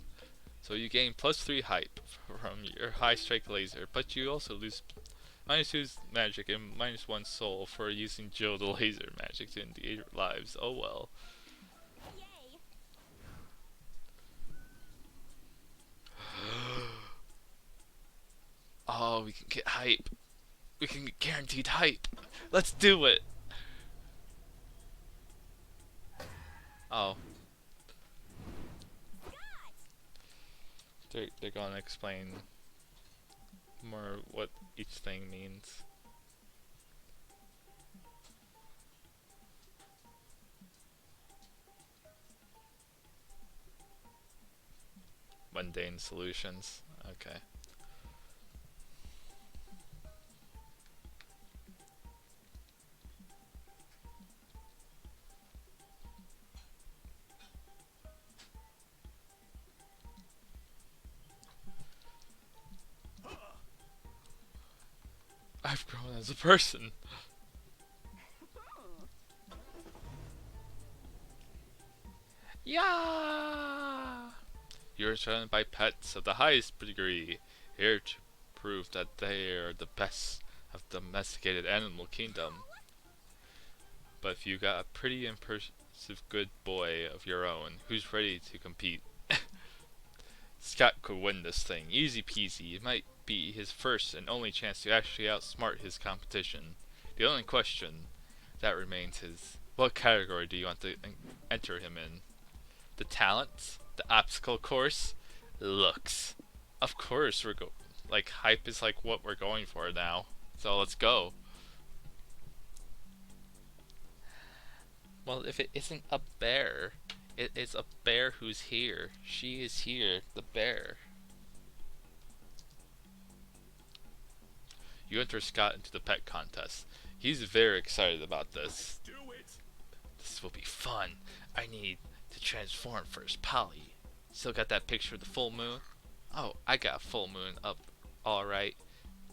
So you gain +3 hype from your high strike laser, but you also lose -2 magic and -1 soul for using Jill the laser magic to end your lives. Oh well. Yay. Oh, we can get hype. We can get guaranteed hype. Let's do it. Oh. They're gonna explain more what each thing means. Mundane solutions. Okay. I've grown as a person. Yeah. You're surrounded by pets of the highest degree, here to prove that they are the best of the domesticated animal kingdom. But if you got a pretty good boy of your own who's ready to compete. Scott could win this thing, easy peasy. It might be his first and only chance to actually outsmart his competition. The only question that remains is, what category do you want to enter him in? The talents? The obstacle course? Looks. Of course we're like, hype is like what we're going for now. So let's go. Well, if it isn't a bear, it is a bear who's here. She is here, the bear. You enter Scott into the pet contest. He's very excited about this. This will be fun. I need to transform first. Polly, still got that picture of the full moon? Oh, I got a full moon up alright.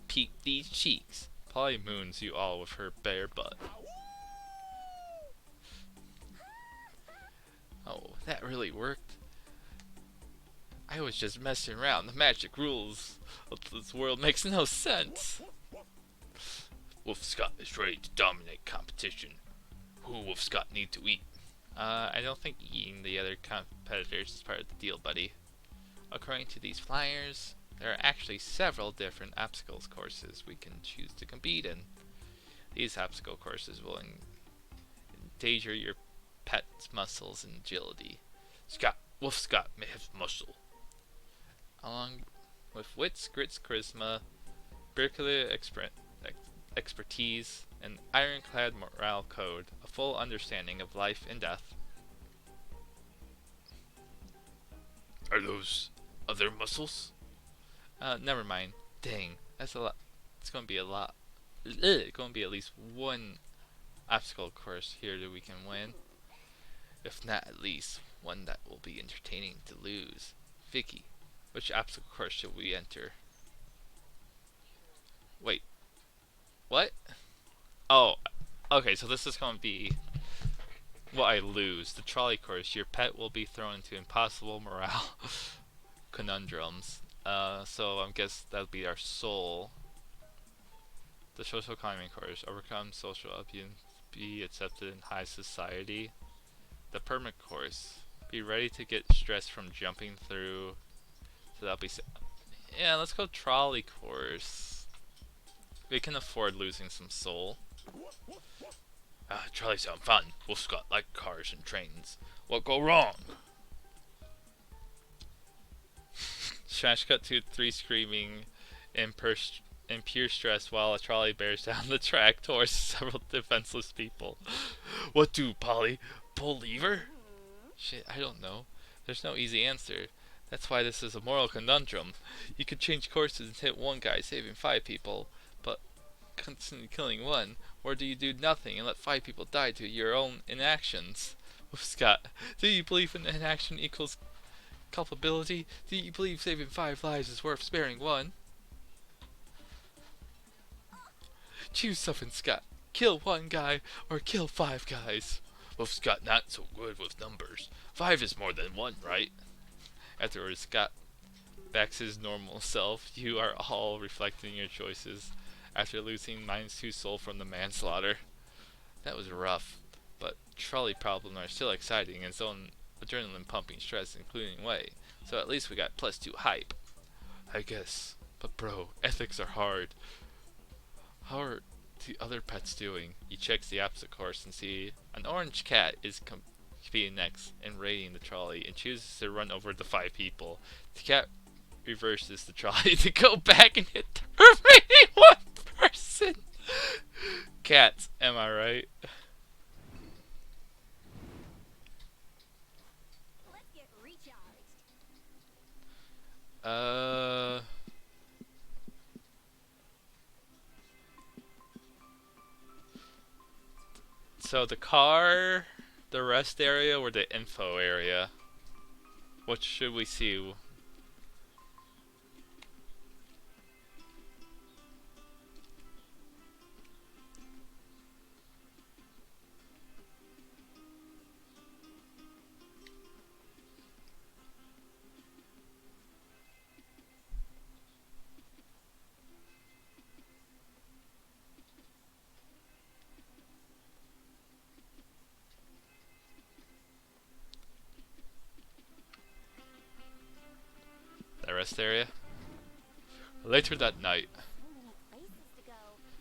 Peek these cheeks. Polly moons you all with her bare butt. Oh, that really worked. I was just messing around. The magic rules of this world makes no sense. Wolf Scott is ready to dominate competition. Who will Wolf Scott need to eat? I don't think eating the other competitors is part of the deal, buddy. According to these flyers, there are actually several different obstacles courses we can choose to compete in. These obstacle courses will endanger your pet's muscles and agility. Wolf Scott may have muscle. Along with wits, grits, charisma, Berkeley expertise, an ironclad morale code, a full understanding of life and death. Are those other muscles? Never mind. Dang, that's a lot. It's going to be a lot. It's going to be at least one obstacle course here that we can win. If not at least one that will be entertaining to lose. Vicky, which obstacle course should we enter? Wait. What? Oh, okay, so this is going to be what I lose. The trolley course. Your pet will be thrown into impossible morale conundrums. So I guess that'll be our soul. The social climbing course. Overcome social abuse. Be accepted in high society. The permit course. Be ready to get stressed from jumping through. So that'll be... Yeah, let's go trolley course. We can afford losing some soul. Trolley sound fun. Wolf Scott like cars and trains. What go wrong? Smash cut to 3 screaming in pure stress while a trolley bears down the track towards several defenseless people. What do, Polly? Pull lever? Shit, I don't know. There's no easy answer. That's why this is a moral conundrum. You could change courses and hit one guy, saving 5 people, but constantly killing one. Or do you do nothing and let 5 people die to your own inactions? Scott, do you believe in inaction equals culpability? Do you believe saving 5 lives is worth sparing one? Choose something, Scott. Kill 1 guy or kill 5 guys. Wolf Scott not so good with numbers. 5 is more than 1, right? Afterwards, Scott backs his normal self. You are all reflecting your choices after losing -2 soul from the manslaughter. That was rough, but trolley problems are still exciting and its own adrenaline pumping stress including way. So at least we got +2 hype. I guess. But bro, ethics are hard. How are the other pets doing? He checks the opposite course and see an orange cat is competing next and raiding the trolley and chooses to run over the 5 people. The cat reverses the trolley to go back and hit the remaining 1 person. Cats, am I right? Let's get recharged. So the car, the rest area, or the info area? What should we see? rest area. Later that night, Places to go.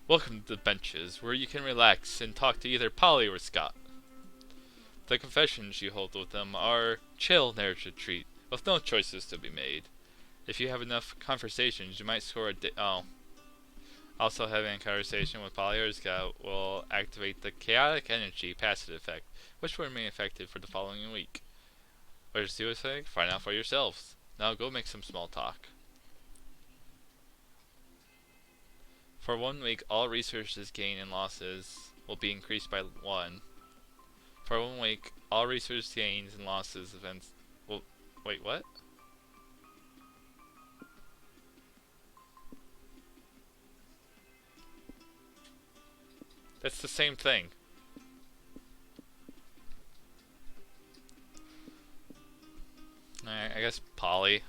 welcome to the benches, where you can relax and talk to either Polly or Scott. The confessions you hold with them are chill narrative treat, with no choices to be made. If you have enough conversations, you might score a Also, having a conversation with Polly or Scott will activate the chaotic energy passive effect, which will remain effective for the following week. What does do think? Find out for yourselves. Now go make some small talk. For 1 week, all resources gained and losses will be increased by 1. For 1 week, all resource gains and losses events will... Wait, what? That's the same thing. Alright, I guess Polly.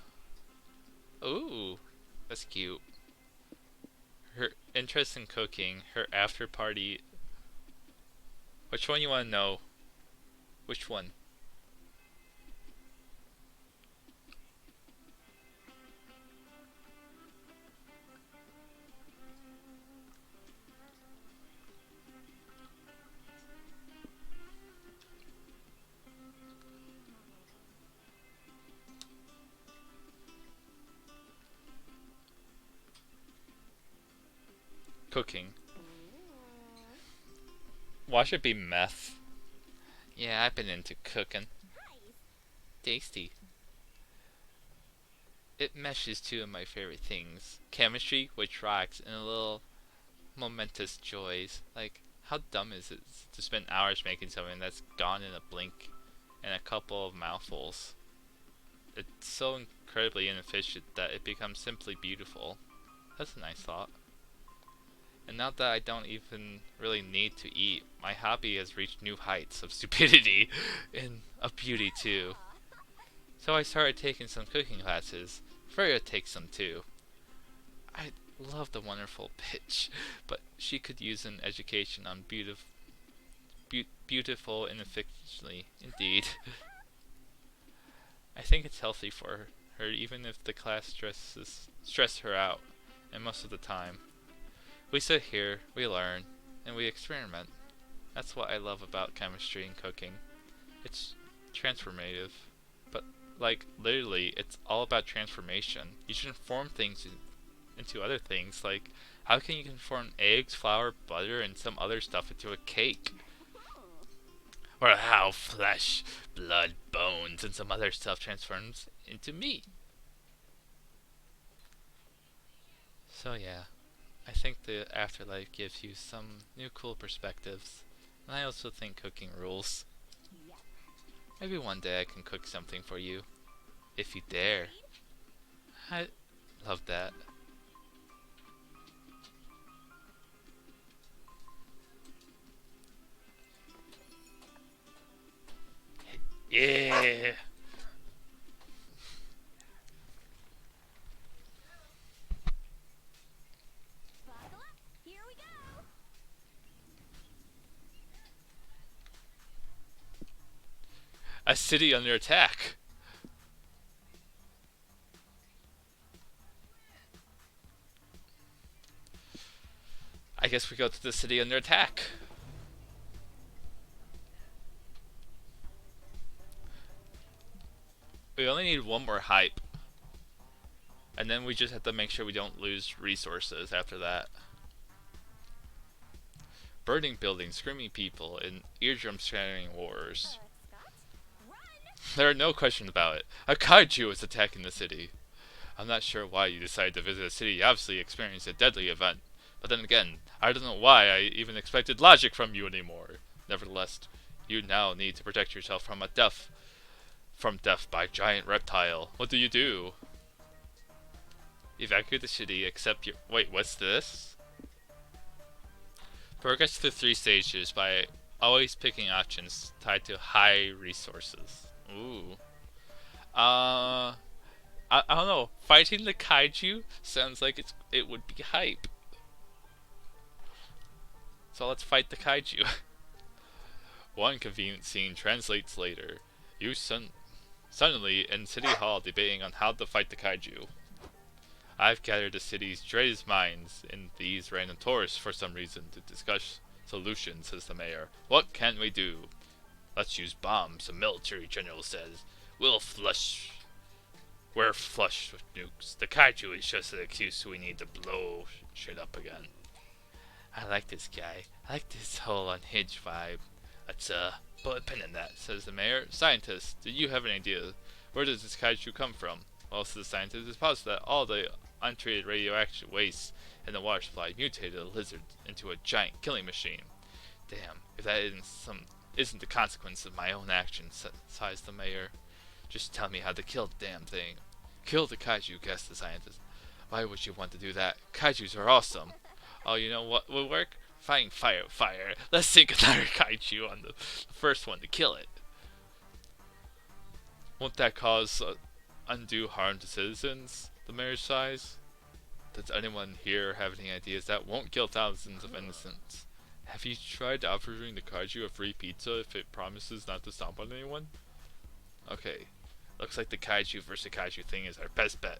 Ooh, that's cute. Her interest in cooking, her after party. Which one you want to know? Which one? Cooking. Why should it be meth? Yeah, I've been into cooking. Nice. Tasty. It meshes two of my favorite things. Chemistry, which rocks, and a little momentous joys. Like, how dumb is it to spend hours making something that's gone in a blink and a couple of mouthfuls? It's so incredibly inefficient that it becomes simply beautiful. That's a nice thought. And now that I don't even really need to eat, my hobby has reached new heights of stupidity and of beauty too. So I started taking some cooking classes. Freya takes some too. I love the wonderful bitch, but she could use an education on beautiful and efficiently, indeed. I think it's healthy for her, even if the class stress her out, and most of the time. We sit here, we learn, and we experiment. That's what I love about chemistry and cooking. It's transformative. But, like, literally, it's all about transformation. You shouldn't form things into other things. Like, how can you transform eggs, flour, butter, and some other stuff into a cake? Or how flesh, blood, bones, and some other stuff transforms into meat. So yeah, I think the afterlife gives you some new cool perspectives. And I also think cooking rules. Yep. Maybe one day I can cook something for you. If you dare. I love that. Yeah! Buckle up. Here we go. A city under attack! I guess we go to the city under attack. We only need one more hype. And then we just have to make sure we don't lose resources after that. Burning buildings, screaming people, and eardrum shattering wars. Scott, run. There are no questions about it. A kaiju is attacking the city. I'm not sure why you decided to visit a city you obviously experienced a deadly event. But then again, I don't know why I even expected logic from you anymore. Nevertheless, you now need to protect yourself from death by giant reptile. What do you do? Evacuate the city, accept your... Wait, what's this? Progress through 3 stages by always picking options tied to high resources. Ooh. I don't know. Fighting the kaiju sounds like it would be hype. So let's fight the kaiju. One convenient scene translates later. You suddenly in City Hall debating on how to fight the kaiju. I've gathered the city's greatest minds in these random tours for some reason to discuss solutions, says the mayor. What can we do? Let's use bombs, the military general says. We'll flush. We're flush with nukes. The kaiju is just an excuse we need to blow shit up again. I like this guy. I like this whole unhinged vibe. Let's put a pin in that, says the mayor. Scientists, do you have an idea? Where does this kaiju come from? Well, says the scientist, it's possible that all the untreated radioactive waste in the water supply mutated a lizard into a giant killing machine. Damn, if that isn't the consequence of my own actions, sighs the mayor. Just tell me how to kill the damn thing. Kill the kaiju, guessed the scientist. Why would you want to do that? Kaijus are awesome. Oh, you know what would work? Fighting fire with fire. Let's sink another kaiju on the first one to kill it. Won't that cause undue harm to citizens? The mayor sighs. Does anyone here have any ideas that won't kill thousands of innocents? Have you tried offering the kaiju a free pizza if it promises not to stomp on anyone? Okay, looks like the kaiju versus kaiju thing is our best bet.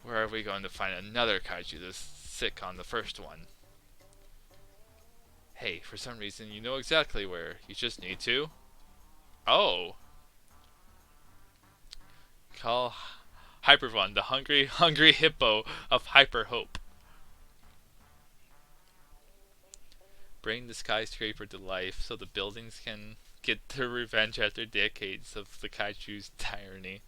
Where are we going to find another kaiju that's sick on the first one? Hey, for some reason you know exactly where. You just need to. Oh! Call Hypervon, the hungry hippo of Hyper Hope. Bring the skyscraper to life so the buildings can get their revenge after decades of the kaiju's tyranny.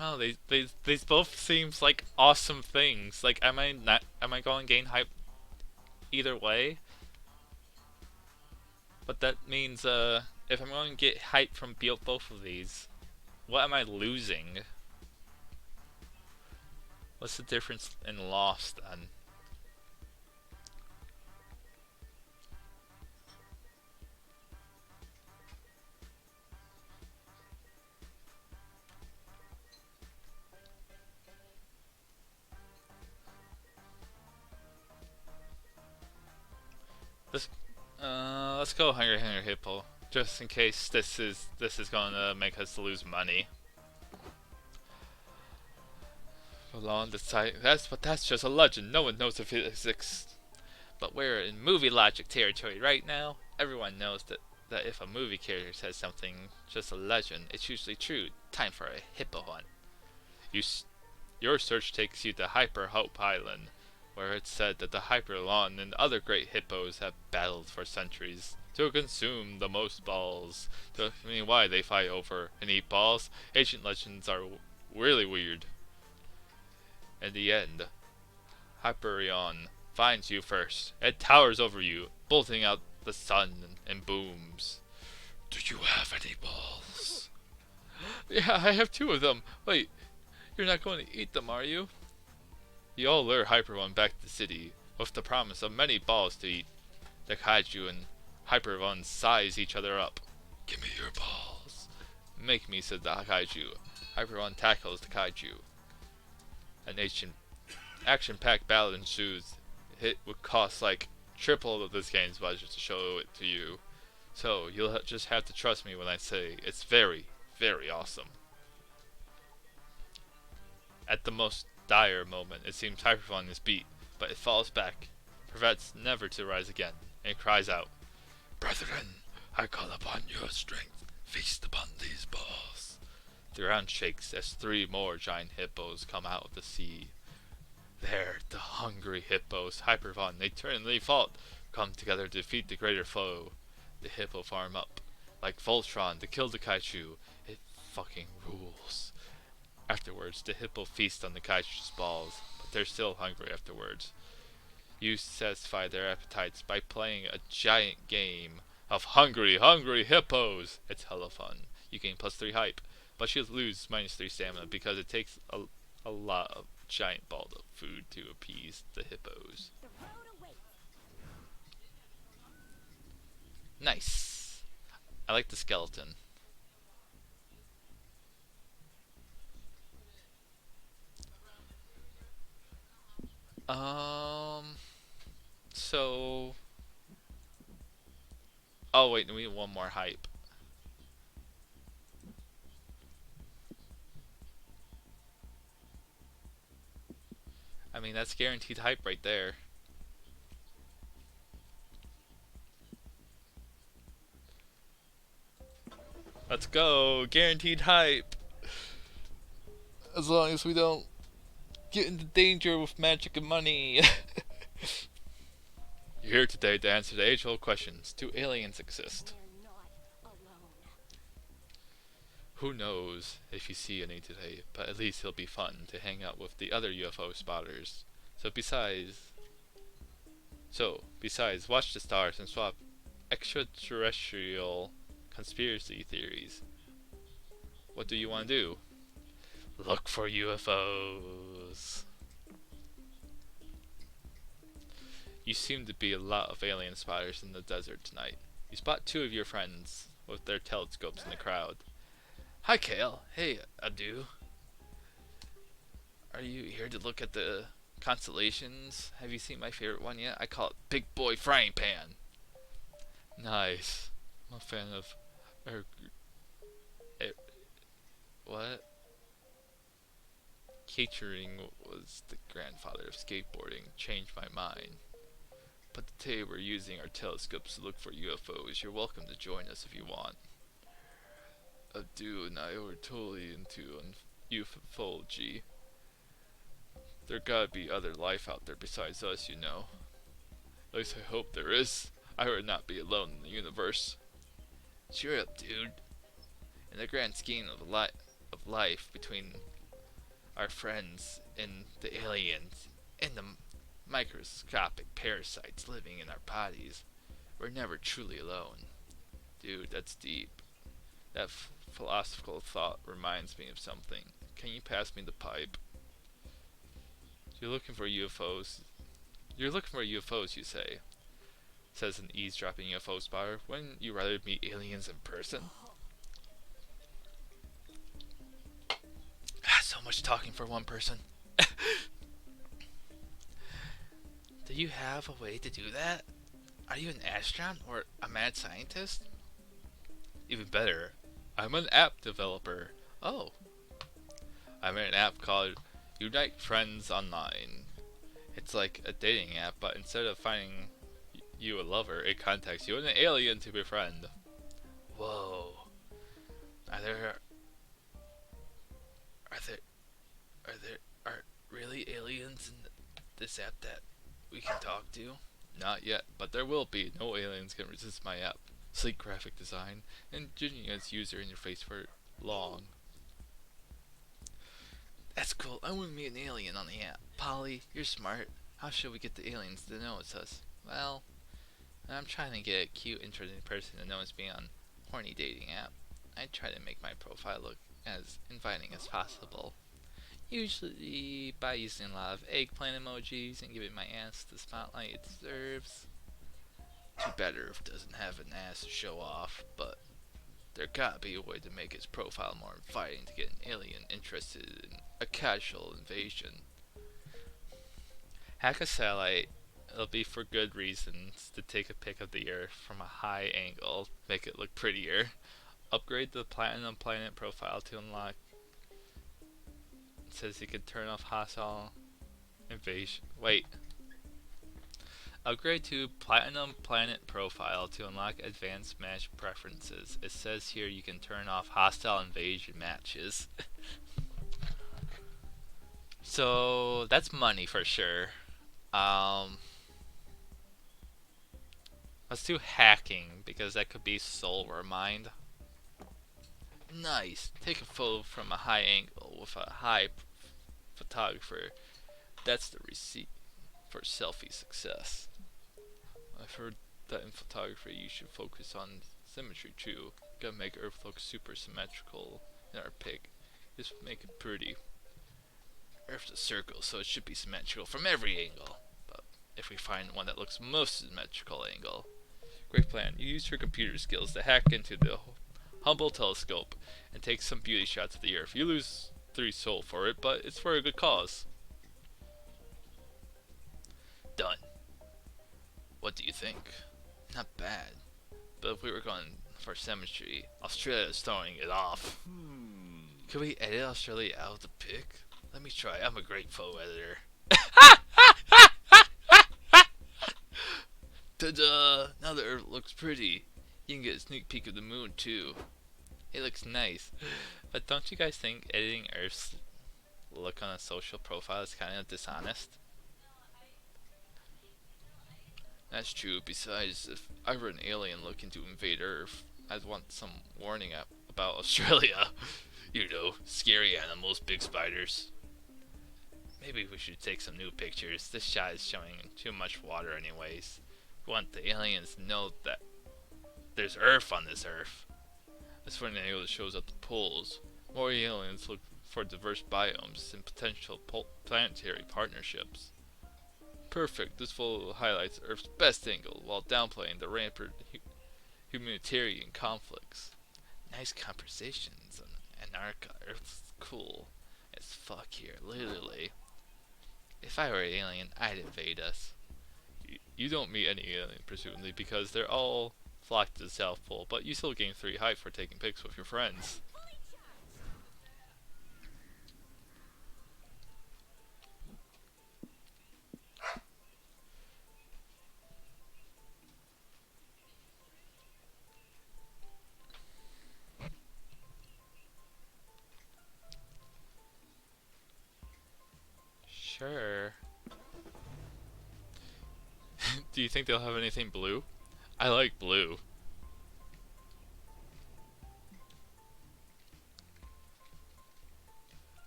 Oh, these both seems like awesome things. Like, am I going to gain hype either way? But that means, if I'm going to get hype from both of these, what am I losing? What's the difference in loss then? Let's let's go Hungry Hippo, just in case this is gonna make us lose money. Along the site, that's just a legend. No one knows if it exists. But we're in movie logic territory right now. Everyone knows that if a movie character says something just a legend, it's usually true. Time for a hippo hunt. Your search takes you to Hyper Hope Island, where it's said that the Hyperlon and other great hippos have battled for centuries to consume the most balls. Why they fight over and eat balls? Ancient legends are really weird. In the end, Hyperion finds you first. It towers over you, bolting out the sun and booms. Do you have any balls? Yeah, I have two of them. Wait, you're not going to eat them, are you? You all lure Hyperone back to the city, with the promise of many balls to eat. The kaiju and Hyperone size each other up. Give me your balls. Make me, said the kaiju. Hyperone tackles the kaiju. An action-packed battle ensues. It would cost like triple of this game's budget to show it to you. So you'll just have to trust me when I say it's very, very awesome. At the most dire moment, it seems Hyperphone is beat, but it falls back, prevents never to rise again, and cries out, Brethren, I call upon your strength. Feast upon these balls. The ground shakes as 3 more giant hippos come out of the sea. There, the hungry hippos, Hypervon, they turn and they fought, come together to defeat the greater foe. The hippo farm up, like Voltron, to kill the kaiju. It fucking rules. Afterwards, the hippo feast on the kaiju's balls, but they're still hungry afterwards. You satisfy their appetites by playing a giant game of hungry hippos. It's hella fun. You gain +3 hype, but you lose -3 stamina because it takes a lot of giant balls of food to appease the hippos. Nice. I like the skeleton. Um. So. Oh wait, we need one more hype. I mean, that's guaranteed hype right there. Let's go, guaranteed hype. As long as we don't get into danger with magic and money. You're here today to answer the age-old questions. Do aliens exist? We're not alone. Who knows if you see any today, but at least it'll be fun to hang out with the other UFO spotters. So besides, watch the stars and swap extraterrestrial conspiracy theories. What do you want to do? Look for UFOs. You seem to be a lot of alien spotters in the desert tonight. You spot two of your friends with their telescopes in the crowd. Hi, Kale. Hey, Adu. Are you here to look at the constellations? Have you seen my favorite one yet? I call it Big Boy Frying Pan. Nice. I'm a fan of. Er, er, what? Catering was the grandfather of skateboarding. Changed my mind. But today we're using our telescopes to look for UFOs. You're welcome to join us if you want. Abdu and I were totally into ufology. There gotta be other life out there besides us, you know. At least I hope there is. I would not be alone in the universe. Cheer up, dude. In the grand scheme of life between our friends and the aliens and the microscopic parasites living in our bodies, we're never truly alone. Dude, that's deep. That philosophical thought reminds me of something. Can you pass me the pipe? You're looking for UFOs. You're looking for UFOs, you say, says an eavesdropping UFO spotter. Wouldn't you rather meet aliens in person? So much talking for one person. Do you have a way to do that? Are you an astronaut or a mad scientist? Even better, I'm an app developer. Oh, I made an app called Unite Friends Online. It's like a dating app, but instead of finding you a lover, it contacts you and an alien to befriend. Whoa. Are there are there are there are really aliens in this app that we can talk to? Not yet, but there will be. No aliens can resist my app. Sleek graphic design and genius user interface for long. That's cool. I want to meet an alien on the app. Polly, you're smart. How should we get the aliens to notice us? Well, I'm trying to get a cute, interesting person to notice me on horny dating app. I try to make my profile look as inviting as possible. Usually by using a lot of eggplant emojis and giving my ass the spotlight it deserves. Too bad Earth doesn't have an ass to show off, but there gotta be a way to make his profile more inviting to get an alien interested in a casual invasion. Hack a satellite. It'll be for good reasons to take a pic of the Earth from a high angle, make it look prettier. Upgrade the Platinum Planet profile to unlock. It says you can turn off hostile invasion. Wait. Upgrade to Platinum Planet profile to unlock advanced match preferences. It says here you can turn off hostile invasion matches. So that's money for sure. Let's do hacking because that could be soul or mind. Nice. Take a photo from a high angle with a high photographer. That's the receipt for selfie success. I've heard that in photography you should focus on symmetry too. Gotta make Earth look super symmetrical in our pic. Just make it pretty. Earth's a circle, so it should be symmetrical from every angle. But if we find one that looks most symmetrical angle. Great plan. You use your computer skills to hack into the Hubble telescope and take some beauty shots of the Earth. You lose 3 soul for it, but it's for a good cause. Done. What do you think? Not bad. But if we were going for symmetry, Australia's throwing it off. Could we edit Australia out of the pic? Let me try. I'm a great photo editor. Ta-da! Now the Earth looks pretty. You can get a sneak peek of the moon too. It looks nice. But don't you guys think editing Earth's look on a social profile is kind of dishonest? That's true. Besides, if I were an alien looking to invade Earth, I'd want some warning about Australia. You know, scary animals, big spiders. Maybe we should take some new pictures. This shot is showing too much water anyways. We want the aliens to know that there's Earth on this Earth. This for an angle that shows up the poles. More aliens look for diverse biomes and potential planetary partnerships. Perfect. This photo highlights Earth's best angle while downplaying the rampant humanitarian conflicts. Nice compositions on Antarctica. Earth's cool as fuck here, literally. If I were an alien, I'd invade us. You don't meet any alien, presumably, because they're all flocked to the South Pole, but you still gain 3 height for taking pics with your friends. Sure. Do you think they'll have anything blue? I like blue.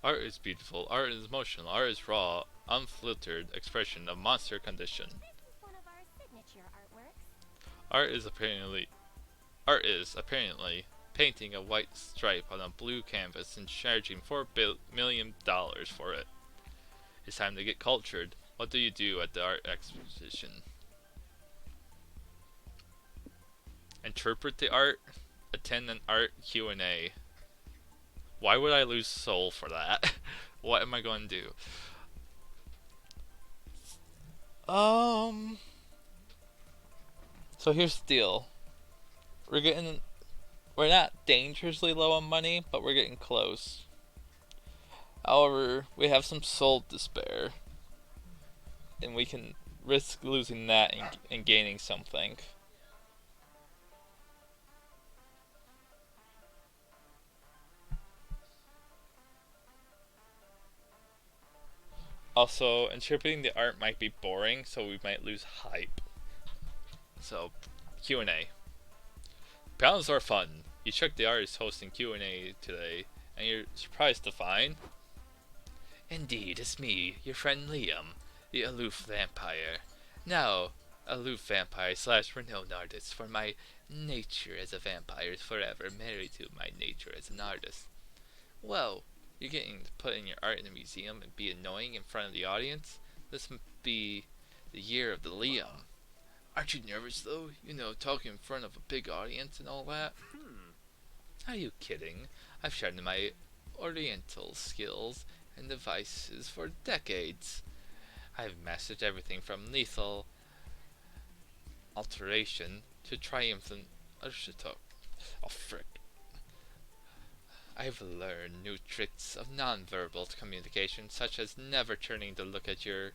Art is beautiful, art is emotional, art is raw, unfiltered expression of monster condition. This is one of our signature artworks. Art is apparently painting a white stripe on a blue canvas and charging $4 million for it. It's time to get cultured. What do you do at the art exposition? Interpret the art, attend an art Q&A. Why would I lose soul for that? What am I going to do? So here's the deal. We're not dangerously low on money, but we're getting close. However, we have some soul to spare. And we can risk losing that and gaining something. Also, interpreting the art might be boring, so we might lose hype. So, Q&A. Panels are fun. You check the artist hosting Q&A today, and you're surprised to find... Indeed, it's me, your friend Liam, the aloof vampire. Now, aloof vampire / renowned artist, for my nature as a vampire is forever married to my nature as an artist. Well, you're getting to put in your art in a museum and be annoying in front of the audience? This must be the year of the Liam. Aren't you nervous though? You know, talking in front of a big audience and all that? Are you kidding? I've sharpened my oriental skills and devices for decades. I've mastered everything from lethal alteration to triumphant architecture. Oh frick. I've learned new tricks of non-verbal communication, such as never turning to look at your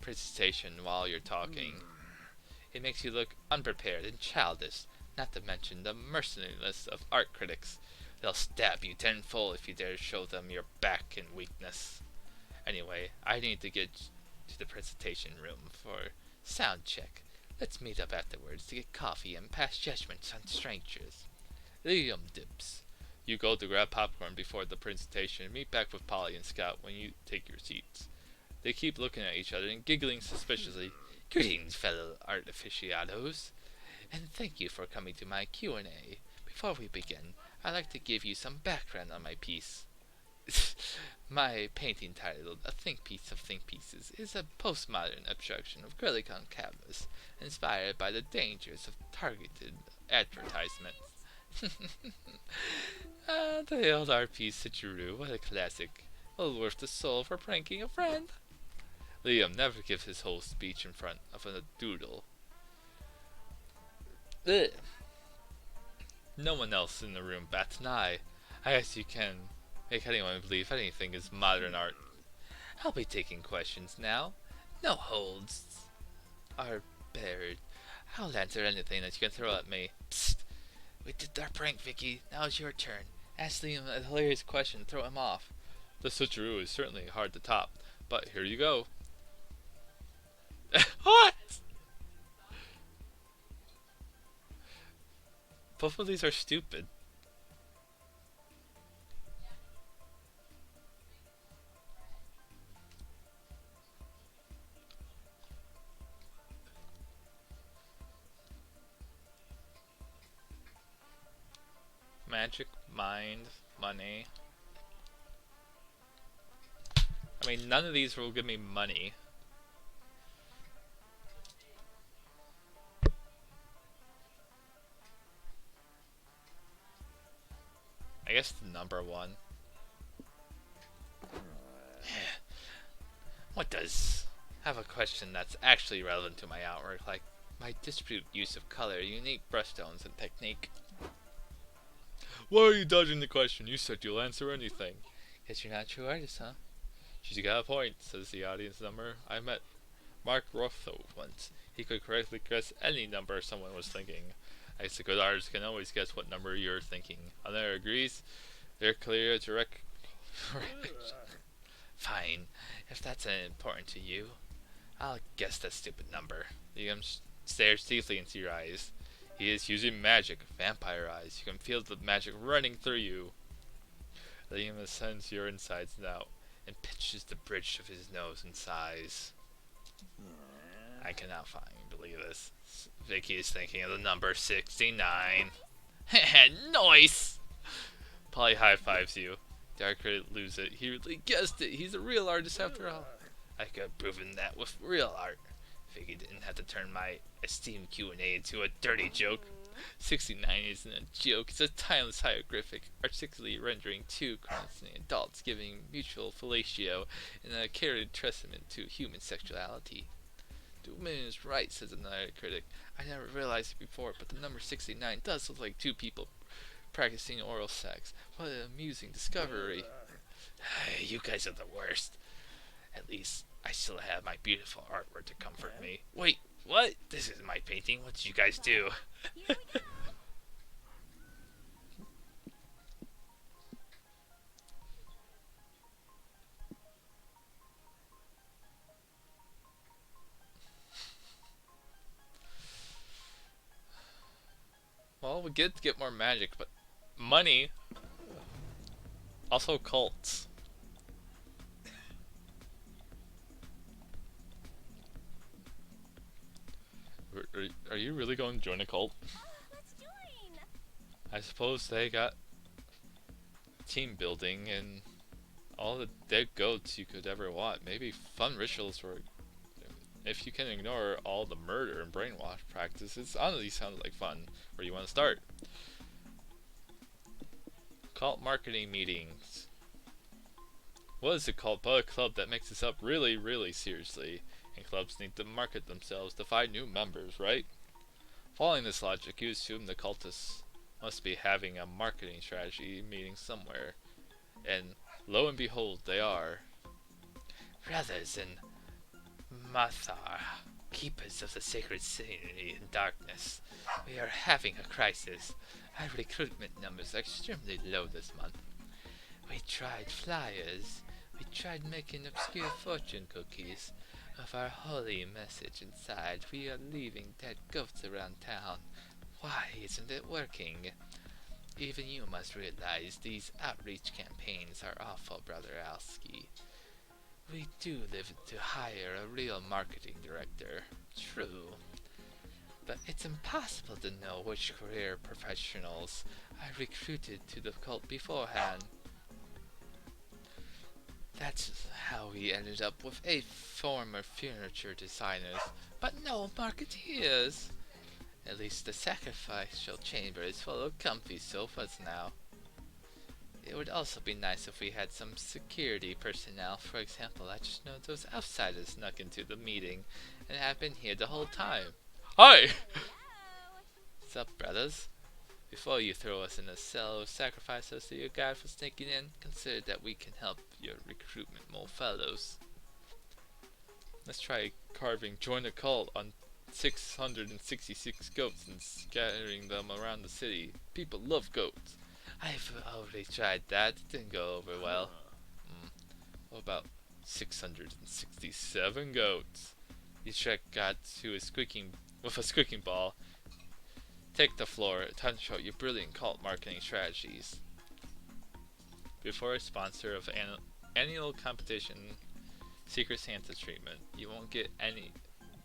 presentation while you're talking. It makes you look unprepared and childish, not to mention the mercilessness of art critics. They'll stab you tenfold if you dare show them your back and weakness. Anyway, I need to get to the presentation room for sound check. Let's meet up afterwards to get coffee and pass judgments on strangers. Liam dips. You go to grab popcorn before the presentation and meet back with Polly and Scott when you take your seats. They keep looking at each other and giggling suspiciously. Greetings, fellow art aficionados, and thank you for coming to my Q&A. Before we begin, I'd like to give you some background on my piece. My painting titled A Think Piece of Think Pieces is a postmodern abstraction of acrylic on canvas, inspired by the dangers of targeted advertisements. The old art piece Suchuru, what a classic. Well worth the soul for pranking a friend. Liam never gives his whole speech in front of a doodle. Ugh. No one else in the room bats an eye. I guess you can make anyone believe anything is modern art. I'll be taking questions now. No holds are barred. I'll answer anything that you can throw at me. Psst! We did our prank, Vicky. Now it's your turn. Ask Liam a hilarious question. Throw him off. The switcheroo is certainly hard to top, but here you go. What? Both of these are stupid. Magic, mind, money. I mean, none of these will give me money. I guess the number one. What does? Have a question that's actually relevant to my artwork, like my dispute use of color, unique brushstones, and technique. Why are you dodging the question? You said you'll answer anything. Guess you're not a true artist, huh? She's got a point, says the audience member. I met Mark Rothko once. He could correctly guess any number someone was thinking. I guess a good artist can always guess what number you're thinking. Another agrees. They're clear, direct. Fine. If that's important to you, I'll guess that stupid number. Liam stares deeply into your eyes. He is using magic, vampire eyes. You can feel the magic running through you. Liam ascends your insides now and pinches the bridge of his nose and sighs. I cannot believe this. Vicky is thinking of the number 69. Nice! Polly high fives you. Dark Critic lose it. He really guessed it. He's a real artist after all. I could have proven that with real art. Vicky didn't have to turn my esteemed Q&A into a dirty joke. 69 isn't a joke. It's a timeless hieroglyphic, artistically rendering two constantly adults giving mutual fellatio in a carried testament to human sexuality. The woman is right, says another critic. I never realized it before, but the number 69 does look like two people practicing oral sex. What an amusing discovery. You guys are the worst. At least I still have my beautiful artwork to comfort me. Wait, what? This isn't my painting. What did you guys do? Here we go. Well, we get more magic, but money. Also cults. Are you really going to join a cult? Let's join. I suppose they got team building and all the dead goats you could ever want. Maybe fun rituals or if you can ignore all the murder and brainwash practices. Honestly sounds like fun. Where do you want to start? Cult marketing meetings. What is a cult but a club that makes this up really, really seriously? And clubs need to market themselves to find new members, right? Following this logic, you assume the cultists must be having a marketing strategy meeting somewhere. And lo and behold, they are. Brothers in Mathar, keepers of the sacred city in darkness, we are having a crisis. Our recruitment numbers are extremely low this month. We tried flyers. We tried making obscure fortune cookies. Of our holy message inside, we are leaving dead goats around town. Why isn't it working? Even you must realize these outreach campaigns are awful, Brother Alski. We do live to hire a real marketing director. True. But it's impossible to know which career professionals I recruited to the cult beforehand. That's how we ended up with 8 former furniture designers, but no marketeers. At least the sacrificial chamber is full of comfy sofas now. It would also be nice if we had some security personnel. For example, I just know those outsiders snuck into the meeting and have been here the whole time. Hi! Hello. Sup, brothers? Before you throw us in a cell or sacrifice us to your god for sneaking in, consider that we can help your recruitment more fellows. Let's try carving join a cult on 666 goats and scattering them around the city. People love goats. I've already tried that. It didn't go over well. What about 667 goats? Each Shrek got to his squeaking with a squeaking ball. Take the floor. Time to show your brilliant cult marketing strategies. Before a sponsor of annual competition, Secret Santa treatment. You won't get any.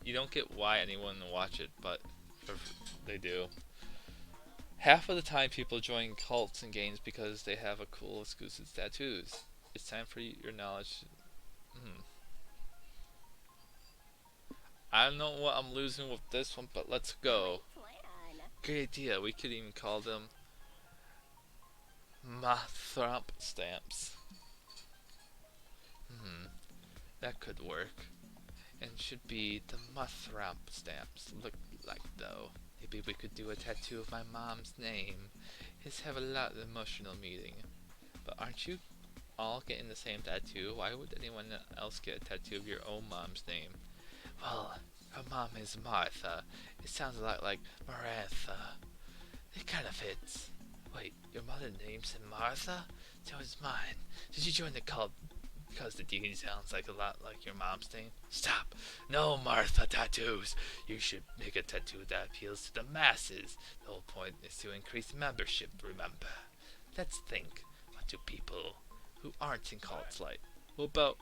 You don't get why anyone will watch it, but they do. Half of the time, people join cults and games because they have a cool exclusive tattoos. It's time for your knowledge. I don't know what I'm losing with this one, but let's go. Plan. Great idea. We could even call them Mathrump stamps. That could work. And should be the Mathrump stamps. Look like though. Maybe we could do a tattoo of my mom's name. It's have a lot of emotional meaning. But aren't you all getting the same tattoo? Why would anyone else get a tattoo of your own mom's name? Well, her mom is Martha. It sounds a lot like Marantha. It kind of fits. Wait, your mother names him Martha? So is mine. Did you join the cult because the dean sounds like a lot like your mom's name? Stop. No Martha tattoos. You should make a tattoo that appeals to the masses. The whole point is to increase membership, remember? Let's think. What do people who aren't in cults like? What about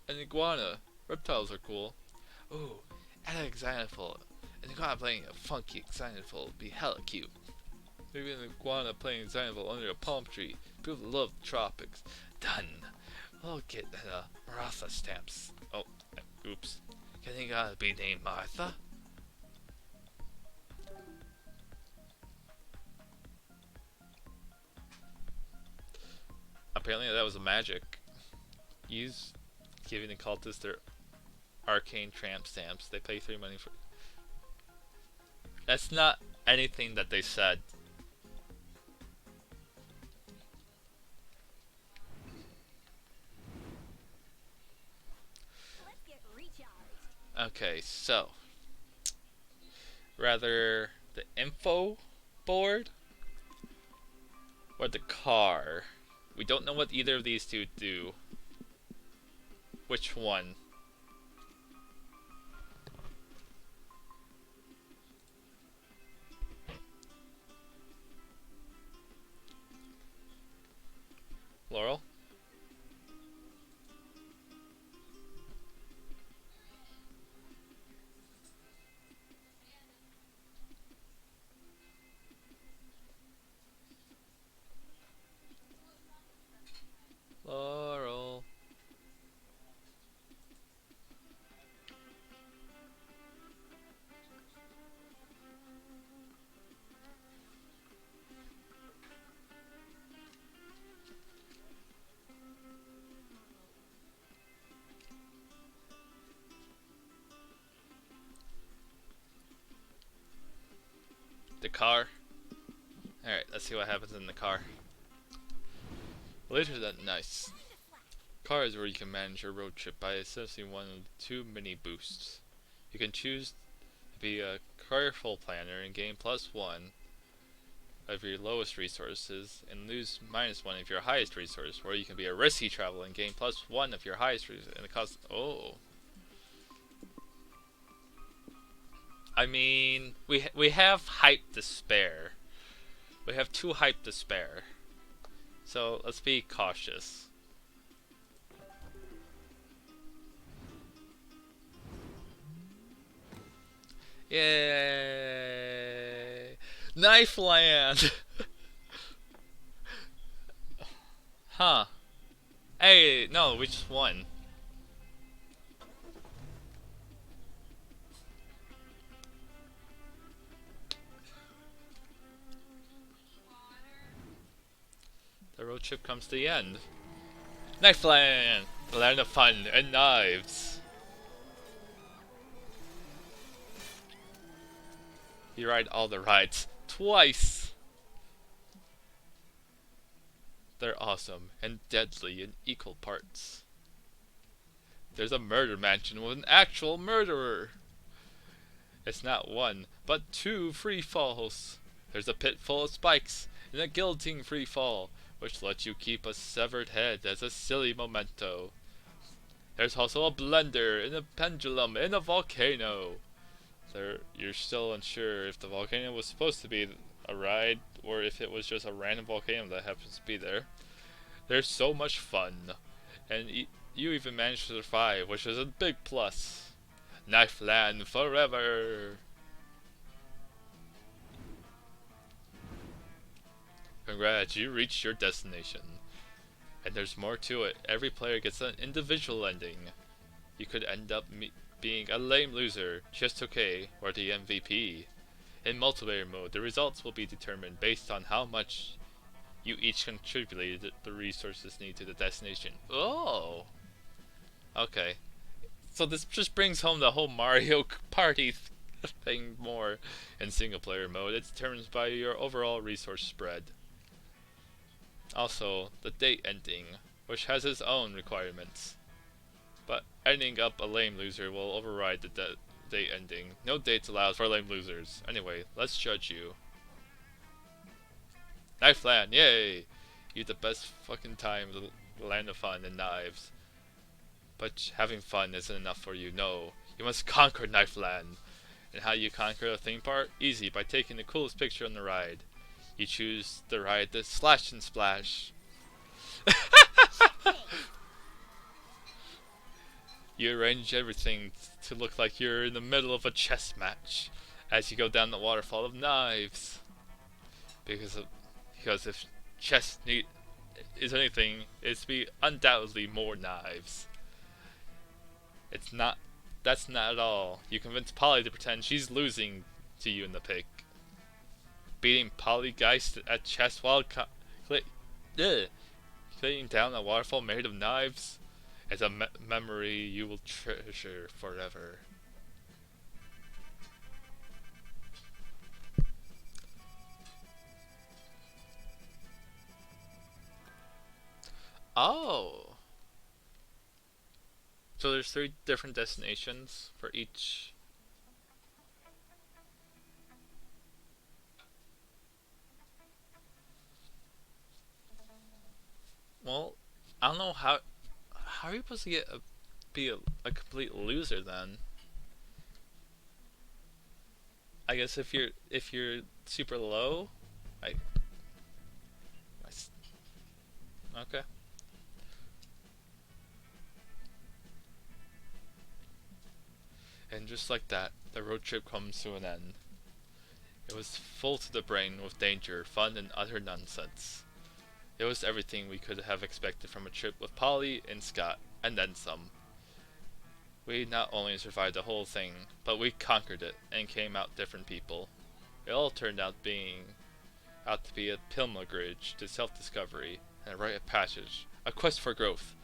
an iguana? Reptiles are cool. Ooh, add an example. An iguana playing a funky xylophone would be hella cute. Maybe an iguana playing xylophone under a palm tree. People love the tropics. Done. We'll get Martha stamps. Oh, oops. Can the iguana be named Martha? Apparently that was a magic. Use giving the cultists their arcane tramp stamps. They pay 3 money for. That's not anything that they said. Let's get recharged. Okay, so rather the info board or the car. We don't know what either of these two do. Which one? Laurel? Laurel. The car. Alright, let's see what happens in the car. Later that night. Car is where you can manage your road trip by accessing one of the 2 mini boosts. You can choose to be a careful planner and gain +1 of your lowest resources and lose -1 of your highest resource, or you can be a risky traveler and gain +1 of your highest resource and it costs. Oh. I mean, we have hype to spare. We have 2 hype to spare. So let's be cautious. Yay! Knife land! Huh. Hey, no, we just won. the road trip comes to the end. Knifeland! The land of fun and knives! You ride all the rides twice! They're awesome and deadly in equal parts. There's a murder mansion with an actual murderer! It's not one, but two free falls. There's a pit full of spikes and a guillotine free fall, which lets you keep a severed head as a silly memento. There's also a blender and a pendulum and a volcano. You're still unsure if the volcano was supposed to be a ride or if it was just a random volcano that happens to be there. There's so much fun, and you even managed to survive, which is a big plus. Knifeland forever! Congrats, you reached your destination. And there's more to it. Every player gets an individual ending. You could end up being a lame loser, just okay, or the MVP. In multiplayer mode, the results will be determined based on how much you each contributed the resources needed to the destination. Oh! Okay. So this just brings home the whole Mario Party thing more. In single player mode, it's determined by your overall resource spread. Also, the date ending, which has its own requirements. But ending up a lame loser will override the date ending. No dates allowed for lame losers. Anyway, let's judge you. Knifeland, yay! You had the best fucking time, the land of fun and knives. But having fun isn't enough for you, no. You must conquer Knifeland. And how you conquer the theme park? Easy, by taking the coolest picture on the ride. You choose the ride that Slash and Splash. You arrange everything to look like you're in the middle of a chess match as you go down the waterfall of knives. Because if chess is anything, it's to be undoubtedly more knives. It's not. That's not at all. You convince Polly to pretend she's losing to you in the pick. Beating Polygeist at chess while cleaning down a waterfall made of knives is a memory you will treasure forever. Oh! So there's 3 different destinations for each. Well, I don't know how are you supposed to be a complete loser then? I guess if you're super low, I okay. And just like that, the road trip comes to an end. It was full to the brain with danger, fun, and utter nonsense. It was everything we could have expected from a trip with Polly and Scott, and then some. We not only survived the whole thing, but we conquered it and came out different people. It all turned out to be a pilgrimage to self-discovery and a rite of passage, a quest for growth.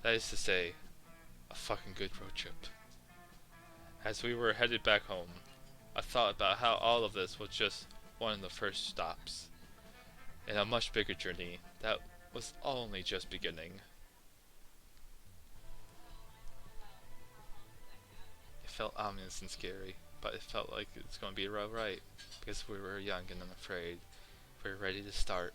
That is to say, a fucking good road trip. As we were headed back home, I thought about how all of this was just one of the first stops in a much bigger journey that was only just beginning. It felt ominous and scary, but it felt like it's going to be alright because we were young and unafraid. We were ready to start.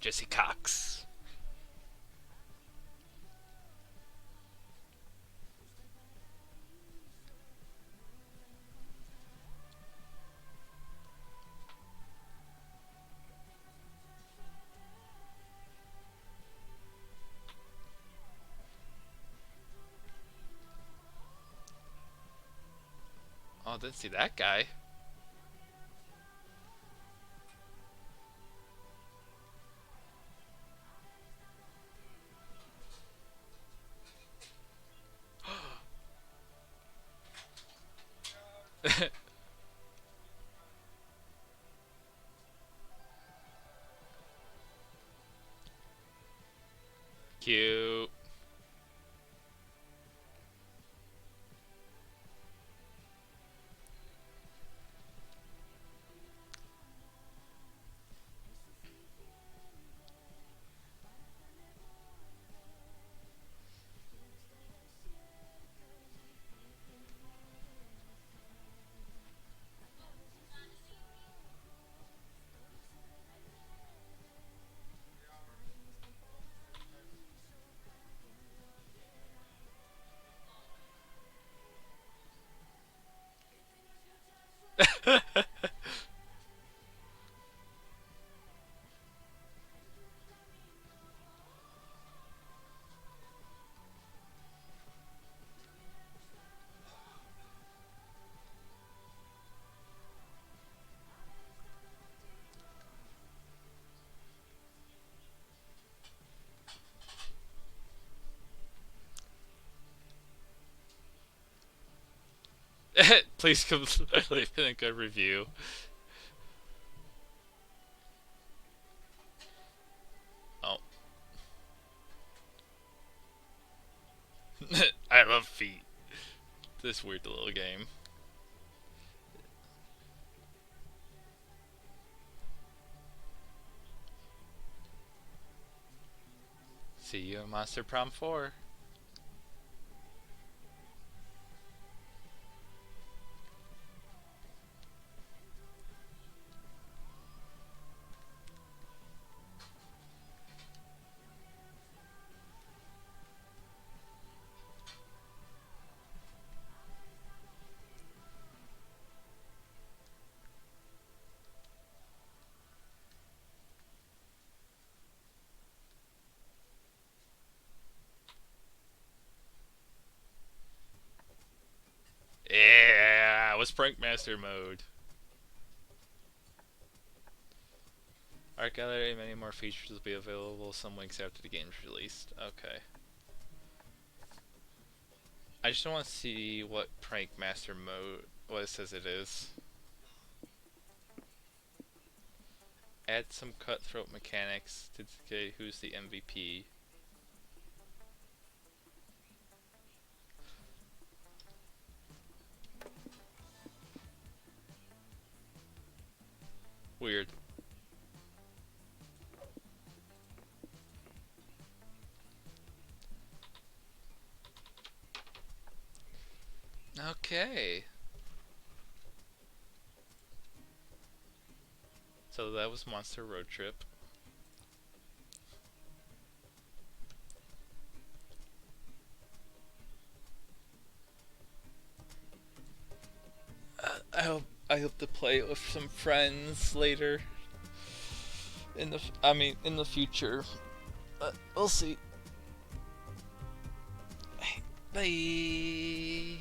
Jesse Cox. Oh, didn't see that guy. Cute. Please come leave in a good review. Oh. I love feet. This weird little game. See you in Monster Prom 4. Yeah, it was Prank Master mode. Art Gallery, many more features will be available some weeks after the game's released. Okay. I just want to see what Prank Master mode, what it says it is. Add some cutthroat mechanics to indicate who's the MVP. Weird. Okay. So that was Monster Road Trip. I hope to play it with some friends later. In the future. We'll see. Bye.